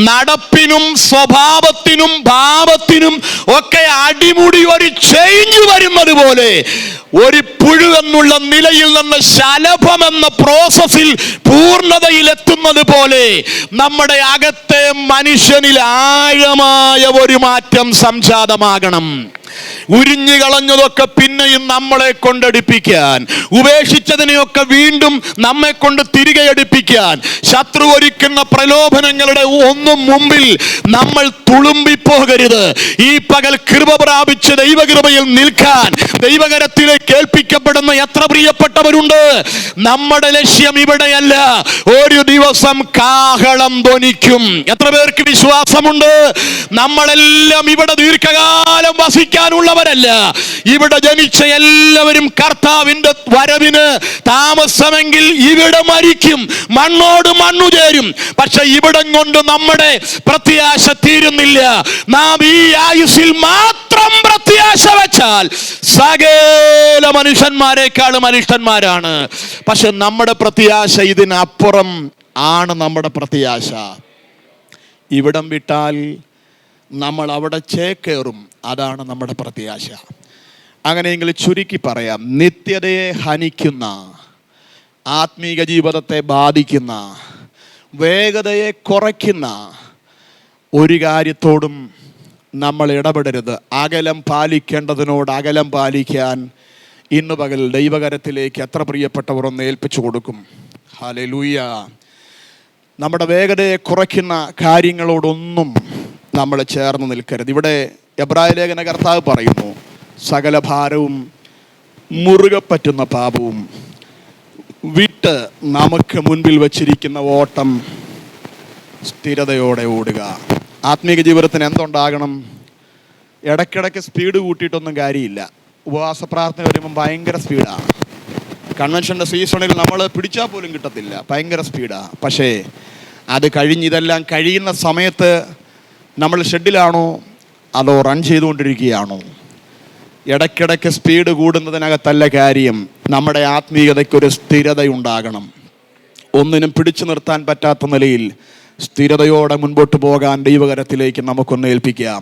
നടപ്പിനും സ്വഭാവത്തിനും ഭാവത്തിനും ഒക്കെ അടിമുടി ഒരു ചേഞ്ച് വരുന്നത് പോലെ ഒരു പുഴു എന്നുള്ള നിലയിൽ നിന്ന് ശലഭം എന്ന പ്രോസസ്സിൽ പൂർണ്ണതയിൽ എത്തുന്നത് പോലെ നമ്മുടെ അകത്തെ മനുഷ്യനിൽ ആഴമായ ഒരു മാറ്റം സംജാതമാകണം. ഉരിഞ്ഞു കളഞ്ഞതൊക്കെ പിന്നെയും നമ്മളെ കൊണ്ടടിപ്പിക്കാൻ, ഉപേക്ഷിച്ചതിനെയൊക്കെ വീണ്ടും നമ്മെ കൊണ്ട് തിരികെ എടുപ്പിക്കാൻ, ശത്രു ഒരുക്കുന്ന പ്രലോഭനങ്ങളുടെ ഒന്നും മുമ്പിൽ നമ്മൾ തുളുമ്പിപ്പോകരുത്. ഈ പകൽ കൃപ പ്രാപിച്ച് ദൈവകൃപയിൽ നിൽക്കാൻ ദൈവകരത്തിലേക്ക് ഏൽപ്പിക്കപ്പെടുന്ന എത്ര പ്രിയപ്പെട്ടവരുണ്ട്? നമ്മുടെ ലക്ഷ്യം ഇവിടെയല്ല. ഒരു ദിവസം കാഹളം ധ്വനിക്കും. എത്ര പേർക്ക് വിശ്വാസമുണ്ട്? നമ്മളെല്ലാം ഇവിടെ ദീർഘകാലം വസിക്കാൻ പ്രാപിക്കാനുള്ളവരല്ല. ഇവിടെ ജനിച്ച എല്ലാവരും കർത്താവിന്റെ വരവിന് താമസമെങ്കിൽ ഇവിടെ മരിക്കും, മണ്ണോട് മണ്ണു ചേരും. പക്ഷെ ഇവിടം കൊണ്ട് നമ്മുടെ പ്രത്യാശ തീരുന്നില്ല. നാം ഈ ആയുസ്സിൽ മാത്രം പ്രത്യാശ വെച്ചാൽ സകല മനുഷ്യന്മാരെക്കാളും അനിഷ്ടന്മാരാണ്. പക്ഷെ നമ്മുടെ പ്രത്യാശ ഇതിനപ്പുറം ആണ്. നമ്മുടെ പ്രത്യാശ ഇവിടം വിട്ടാൽ നമ്മൾ അവിടെ ചേക്കേറും. അതാണ് നമ്മുടെ പ്രത്യാശ. അങ്ങനെയെങ്കിൽ ചുരുക്കി പറയാം, നിത്യതയെ ഹനിക്കുന്ന, ആത്മീക ജീവിതത്തെ ബാധിക്കുന്ന, വേഗതയെ കുറയ്ക്കുന്ന ഒരു കാര്യത്തോടും നമ്മൾ ഇടപെടരുത്. അകലം പാലിക്കേണ്ടതിനോട് അകലം പാലിക്കാൻ ഇന്ന് പകൽ ദൈവകരത്തിലേക്ക് എത്ര പ്രിയപ്പെട്ടവർ ഒന്ന് ഏൽപ്പിച്ചു കൊടുക്കും. ഹല്ലേലൂയ. നമ്മുടെ വേഗതയെ കുറയ്ക്കുന്ന കാര്യങ്ങളോടൊന്നും നമ്മൾ ചേർന്ന് നിൽക്കരുത്. ഇവിടെ എബ്രായ ലേഖന കർത്താവ് പറയുന്നു, സകല ഭാരവും മുറുകെ പറ്റുന്ന പാപവും വിട്ട് നമുക്ക് മുൻപിൽ വച്ചിരിക്കുന്ന ഓട്ടം സ്ഥിരതയോടെ ഓടുക. ആത്മീക ജീവിതത്തിന് എന്തുണ്ടാകണം? ഇടയ്ക്കിടയ്ക്ക് സ്പീഡ് കൂട്ടിയിട്ടൊന്നും കാര്യമില്ല. ഉപവാസ പ്രാർത്ഥന വരുമ്പം ഭയങ്കര സ്പീഡാണ്. കൺവെൻഷൻ്റെ സീസണിൽ നമ്മൾ പിടിച്ചാൽ പോലും കിട്ടത്തില്ല, ഭയങ്കര സ്പീഡാണ്. പക്ഷേ അത് ഇതെല്ലാം കഴിയുന്ന സമയത്ത് നമ്മൾ ഷെഡിലാണോ അതോ റൺ ചെയ്തുകൊണ്ടിരിക്കുകയാണോ? ഇടയ്ക്കിടയ്ക്ക് സ്പീഡ് കൂടുന്നതിനകത്തല്ല കാര്യം. നമ്മുടെ ആത്മീയതയ്ക്കൊരു സ്ഥിരതയുണ്ടാകണം. ഒന്നിനും പിടിച്ചു നിർത്താൻ പറ്റാത്ത നിലയിൽ സ്ഥിരതയോടെ മുൻപോട്ട് പോകാൻ ദൈവകരത്തിലേക്ക് നമുക്കൊന്ന് ഏൽപ്പിക്കാം.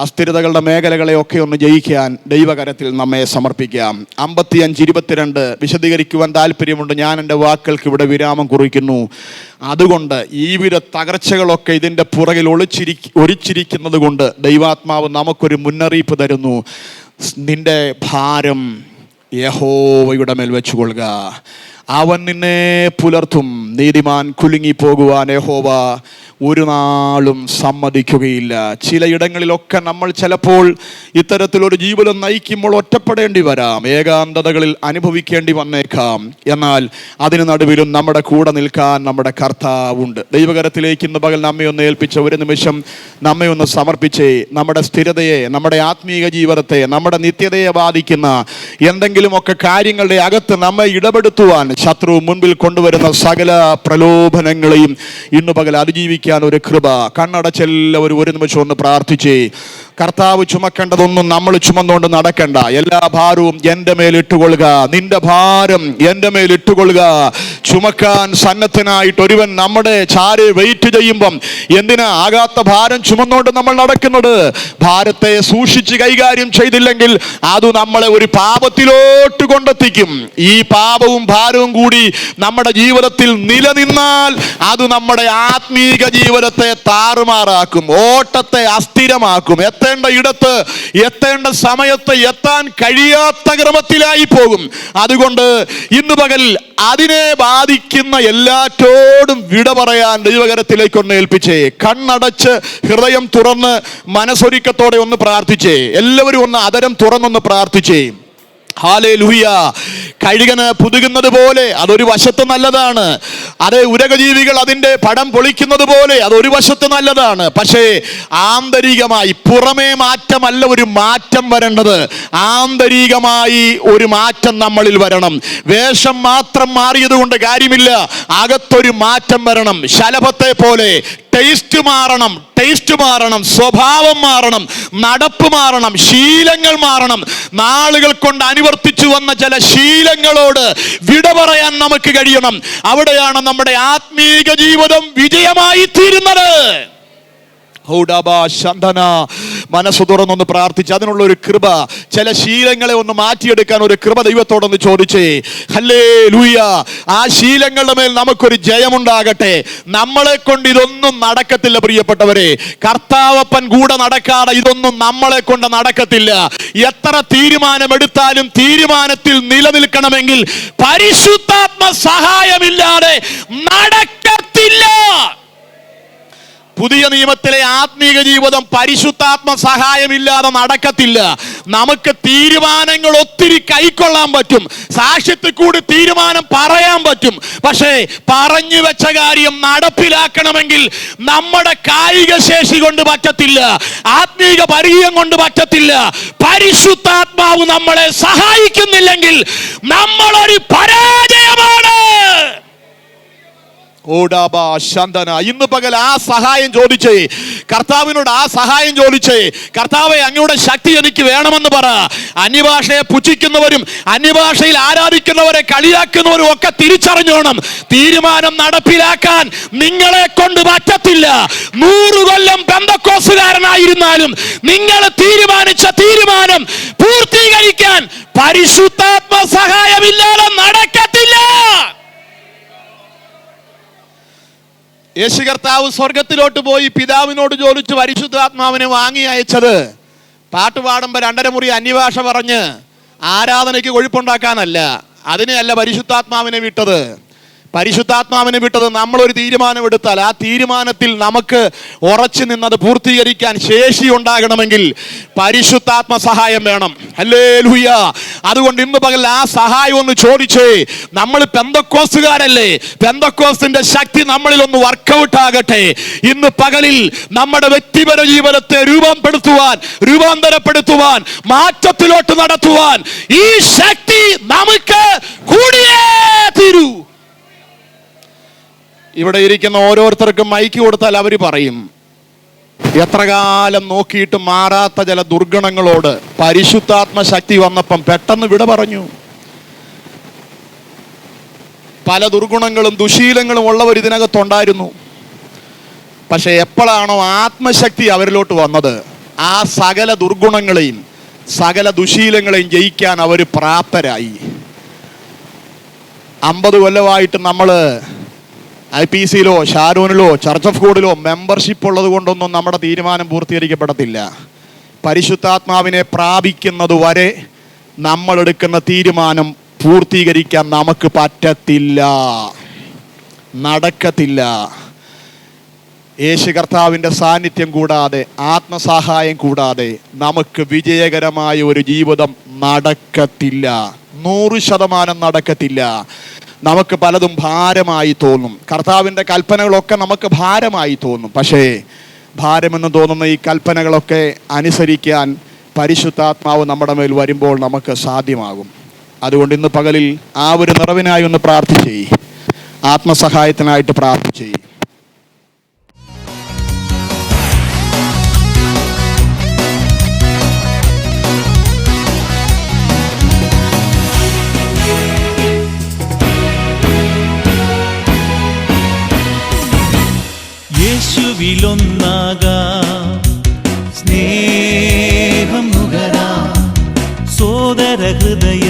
അസ്ഥിരതകളുടെ മേഖലകളെയൊക്കെ ഒന്ന് ജയിക്കാൻ ദൈവകരത്തിൽ നമ്മെ സമർപ്പിക്കാം. 55:22 വിശദീകരിക്കുവാൻ താല്പര്യമുണ്ട്. ഞാൻ എൻ്റെ വാക്കുകൾക്ക് ഇവിടെ വിരാമം കുറിക്കുന്നു. അതുകൊണ്ട് ഈ വിധ തകർച്ചകളൊക്കെ ഇതിൻ്റെ പുറകിൽ ഒളിച്ചിരിക്കുന്നത് കൊണ്ട് ദൈവാത്മാവ് നമുക്കൊരു മുന്നറിയിപ്പ് തരുന്നു. നിന്റെ ഭാരം യഹോവയുടെ മേൽ വെച്ചുകൊള്ളുക, അവൻ നിന്നെ പുലർത്തും. നീതിമാൻ കുലുങ്ങിപ്പോകുവാൻ യഹോവ ഒരു നാളും സമ്മതിക്കുകയില്ല. ചിലയിടങ്ങളിലൊക്കെ നമ്മൾ ചിലപ്പോൾ ഇത്തരത്തിലൊരു ജീവിതം നയിക്കുമ്പോൾ ഒറ്റപ്പെടേണ്ടി വരാം, ഏകാന്തതകളിൽ അനുഭവിക്കേണ്ടി വന്നേക്കാം. എന്നാൽ അതിന് നടുവിലും നമ്മുടെ കൂടെ നിൽക്കാൻ നമ്മുടെ കർത്താവുണ്ട്. ദൈവകരത്തിലേക്ക് ഇന്ന് പകൽ നമ്മെ ഒന്ന് ഏൽപ്പിച്ച ഒരു നിമിഷം നമ്മെ ഒന്ന് സമർപ്പിച്ചേ. നമ്മുടെ സ്ഥിരതയെ, നമ്മുടെ ആത്മീക ജീവിതത്തെ, നമ്മുടെ നിത്യതയെ ബാധിക്കുന്ന എന്തെങ്കിലുമൊക്കെ കാര്യങ്ങളുടെ അകത്ത് നമ്മെ ഇടപെടുത്തുവാൻ ശത്രു മുൻപിൽ കൊണ്ടുവരുന്ന സകല പ്രലോഭനങ്ങളെയും ഇന്ന് പകൽ അതിജീവിക്കാൻ ഒരു കൃപ. കണ്ണടച്ചെല്ലാവരും ഒരു നിമിഷം ഒന്ന് പ്രാർത്ഥിച്ചേ. കർത്താവ് ചുമക്കേണ്ടതൊന്നും നമ്മൾ ചുമന്നുകൊണ്ട് നടക്കണ്ട. എല്ലാ ഭാരവും എൻ്റെ മേൽ ഇട്ടുകൊള്ളുക, നിന്റെ ഭാരം എൻ്റെ മേൽ ഇട്ടുകൊള്ളുക. ചുമക്കാൻ സന്നദ്ധനായിട്ട് ഒരുവൻ നമ്മുടെ ചാരെ വെയിറ്റ് ചെയ്യുമ്പം എന്തിനാ ആകാത്ത ഭാരം ചുമന്നുകൊണ്ട് നമ്മൾ നടക്കുന്നത്? ഭാരത്തെ സൂക്ഷിച്ച് കൈകാര്യം ചെയ്തില്ലെങ്കിൽ അത് നമ്മളെ ഒരു പാപത്തിലോട്ട് കൊണ്ടെത്തിക്കും. ഈ പാപവും ഭാരവും കൂടി നമ്മുടെ ജീവിതത്തിൽ നിലനിന്നാൽ അത് നമ്മുടെ ആത്മീക ജീവിതത്തെ താറുമാറാക്കും, ഓട്ടത്തെ അസ്ഥിരമാക്കും, എത്തേണ്ട ഇടത്ത് എത്തേണ്ട സമയത്ത് എത്താൻ കഴിയാത്ത ക്രമത്തിലായി പോകും. അതുകൊണ്ട് ഇന്ന് പകൽ അതിനെ ബാധിക്കുന്ന എല്ലാറ്റോടും വിട പറയാൻ ദൈവകരത്തിലേക്കൊന്ന് ഏൽപ്പിച്ചേ. കണ്ണടച്ച് ഹൃദയം തുറന്ന് മനസ്സൊരുക്കത്തോടെ ഒന്ന് പ്രാർത്ഥിച്ചേ. എല്ലാവരും ഒന്ന് അതരം തുറന്നൊന്ന് പ്രാർത്ഥിച്ചേ. ഹല്ലേലൂയ. കഴുകന് പുതുകുന്നത് പോലെ അതൊരു വശത്ത് നല്ലതാണ്. അതേ ഉരകജീവികൾ അതിൻ്റെ പടം പൊളിക്കുന്നത് പോലെ അതൊരു വശത്ത് നല്ലതാണ്. പക്ഷേ ആന്തരികമായി, പുറമേ മാറ്റമല്ല ഒരു മാറ്റം വരേണ്ടത്, ആന്തരികമായി ഒരു മാറ്റം നമ്മളിൽ വരണം. വേഷം മാത്രം മാറിയത് കൊണ്ട് കാര്യമില്ല, അകത്തൊരു മാറ്റം വരണം. ശലഭത്തെ പോലെ ടേസ്റ്റ് മാറണം, സ്വഭാവം മാറണം, നടപ്പ് മാറണം, ശീലങ്ങൾ മാറണം. നാളുകൾ കൊണ്ട് അനുവർത്തിച്ചു വന്ന ചില ശീലങ്ങളോട് വിട പറയാൻ നമുക്ക് കഴിയണം. അവിടെയാണ് നമ്മുടെ ആത്മീക ജീവിതം വിജയമായി തീരുന്നത്. മനസ്സ് തുറന്നൊന്ന് പ്രാർത്ഥിച്ച് അതിനുള്ള ഒരു കൃപ, ചില ശീലങ്ങളെ ഒന്ന് മാറ്റിയെടുക്കാൻ ഒരു കൃപ ദൈവത്തോടൊന്ന് ചോദിച്ചേ. ഹല്ലേലൂയ. ആ ശീലങ്ങളുടെ മേൽ നമുക്കൊരു ജയമുണ്ടാകട്ടെ. നമ്മളെ കൊണ്ട് ഇതൊന്നും നടക്കത്തില്ല പ്രിയപ്പെട്ടവരെ. കർത്താവപ്പൻ കൂടെ നടക്കാതെ ഇതൊന്നും നമ്മളെ കൊണ്ട് നടക്കത്തില്ല. എത്ര തീരുമാനമെടുത്താലും തീരുമാനത്തിൽ നിലനിൽക്കണമെങ്കിൽ പരിശുദ്ധാത്മ സഹായമില്ലാതെ നടക്കത്തില്ല. പുതിയ നിയമത്തിലെ ആത്മീക ജീവിതം പരിശുദ്ധാത്മ സഹായമില്ലാതെ നടക്കത്തില്ല. നമുക്ക് തീരുമാനങ്ങൾ ഒത്തിരി കൈക്കൊള്ളാൻ പറ്റും, സാക്ഷ്യത്തിൽ കൂടി തീരുമാനം പറയാൻ പറ്റും. പക്ഷേ പറഞ്ഞു വെച്ച കാര്യം നടപ്പിലാക്കണമെങ്കിൽ നമ്മുടെ കായിക ശേഷി കൊണ്ട് പറ്റത്തില്ല, ആത്മീക പരിചയം കൊണ്ട് പറ്റത്തില്ല. പരിശുദ്ധാത്മാവ് നമ്മളെ സഹായിക്കുന്നില്ലെങ്കിൽ നമ്മളൊരു പരാജയമാണ്. ഇന്ന് പകൽ ആ സഹായം ചോദിച്ചേ, കർത്താവിനോട് ആ സഹായം ചോദിച്ചേ. കർത്താവേ, അങ്ങയുടെ ശക്തി എനിക്ക് വേണമെന്ന് പറ. അന്യഭാഷയെ പുച്ഛിക്കുന്നവരും അന്യഭാഷയിൽ ആരാധിക്കുന്നവരെ കളിയാക്കുന്നവരും ഒക്കെ തിരിച്ചറിഞ്ഞോണം, തീരുമാനം നടപ്പിലാക്കാൻ നിങ്ങളെ കൊണ്ട് പറ്റത്തില്ല. 100 കൊല്ലം പെന്തക്കോസ്തുകാരനായിരുന്നാലും നിങ്ങൾ തീരുമാനിച്ച തീരുമാനം പൂർത്തീകരിക്കാൻ പരിശുദ്ധാത്മ സഹായമില്ലാതെ നടക്കത്തില്ല. യേശു കർത്താവ് സ്വർഗത്തിലോട്ട് പോയി പിതാവിനോട് ചോദിച്ച് പരിശുദ്ധാത്മാവിനെ വാങ്ങി അയച്ചത് പാട്ട് പാടുമ്പോൾ 2.5 മുറി അന്യഭാഷ പറഞ്ഞ് ആരാധനയ്ക്ക് കൊഴുപ്പുണ്ടാക്കാനല്ല. അതിനെയല്ല പരിശുദ്ധാത്മാവിനെ വിട്ടത്. പരിശുദ്ധാത്മാവിനെ വിട്ടത് നമ്മളൊരു തീരുമാനമെടുത്താൽ ആ തീരുമാനത്തിൽ നമുക്ക് ഉറച്ചു നിന്നത് പൂർത്തീകരിക്കാൻ ശേഷി ഉണ്ടാകണമെങ്കിൽ പരിശുദ്ധാത്മ സഹായം വേണം. ഹല്ലേലൂയ. അതുകൊണ്ട് ഇന്ന് പകൽ ആ സഹായം ഒന്ന് ചോദിച്ചേ. നമ്മൾ പെന്തക്കോസ്തുകാരല്ലേ, പെന്തക്കോസ്തിന്റെ ശക്തി നമ്മളിൽ ഒന്ന് വർക്കൗട്ട് ആകട്ടെ. ഇന്ന് പകലിൽ നമ്മുടെ വ്യക്തിപര ജീവിതത്തെ രൂപാന്തരപ്പെടുത്തുവാൻ മാറ്റത്തിലോട്ട് നടത്തുവാൻ ഈ ശക്തി നമുക്ക് കൂടിയേ തീരൂ. ഇവിടെ ഇരിക്കുന്ന ഓരോരുത്തർക്കും മൈക്ക് കൊടുത്താൽ അവർ പറയും, എത്ര കാലം നോക്കിയിട്ട് മാറാത്ത ചില ദുർഗുണങ്ങളോട് പരിശുദ്ധാത്മ ശക്തി വന്നപ്പം പെട്ടെന്ന് വിട പറഞ്ഞു. പല ദുർഗുണങ്ങളും ദുശീലങ്ങളും ഉള്ളവർ ഇതിനകത്തുണ്ടായിരുന്നു. പക്ഷെ എപ്പോഴാണോ ആത്മശക്തി അവരിലോട്ട് വന്നത്, ആ സകല ദുർഗുണങ്ങളെയും സകല ദുശീലങ്ങളെയും ജയിക്കാൻ അവർ പ്രാപ്തരായി. 50 കൊല്ലമായിട്ട് നമ്മൾ IPCയിലോ ഷാരോനിലോ ചർച്ച് ഓഫ് ഗോഡിലോ മെമ്പർഷിപ്പ് ഉള്ളത് കൊണ്ടൊന്നും നമ്മുടെ തീരുമാനം പൂർത്തീകരിക്കപ്പെടത്തില്ല. പരിശുദ്ധാത്മാവിനെ പ്രാപിക്കുന്നത് വരെ നമ്മൾ എടുക്കുന്ന തീരുമാനം പൂർത്തീകരിക്കാൻ നമുക്ക് പറ്റത്തില്ല, നടക്കത്തില്ല. യേശു കർത്താവിൻ്റെ സാന്നിധ്യം കൂടാതെ ആത്മസഹായം കൂടാതെ നമുക്ക് വിജയകരമായ ഒരു ജീവിതം നടക്കത്തില്ല, 100% നടക്കത്തില്ല. നമുക്ക് പലതും ഭാരമായി തോന്നും, കർത്താവിൻ്റെ കൽപ്പനകളൊക്കെ നമുക്ക് ഭാരമായി തോന്നും. പക്ഷേ ഭാരമെന്ന് തോന്നുന്ന ഈ കൽപ്പനകളൊക്കെ അനുസരിക്കാൻ പരിശുദ്ധാത്മാവ് നമ്മുടെ മേൽ വരുമ്പോൾ നമുക്ക് സാധ്യമാകും. അതുകൊണ്ട് ഇന്ന് പകലിൽ ആ ഒരു നിറവിനായി ഒന്ന് പ്രാർത്ഥിച്ചേ, ആത്മസഹായത്തിനായിട്ട് പ്രാർത്ഥിച്ചേ. യേശുവിലൊന്നാകാം, സ്നേഹം നുകരാം, സോദര ഹൃദയ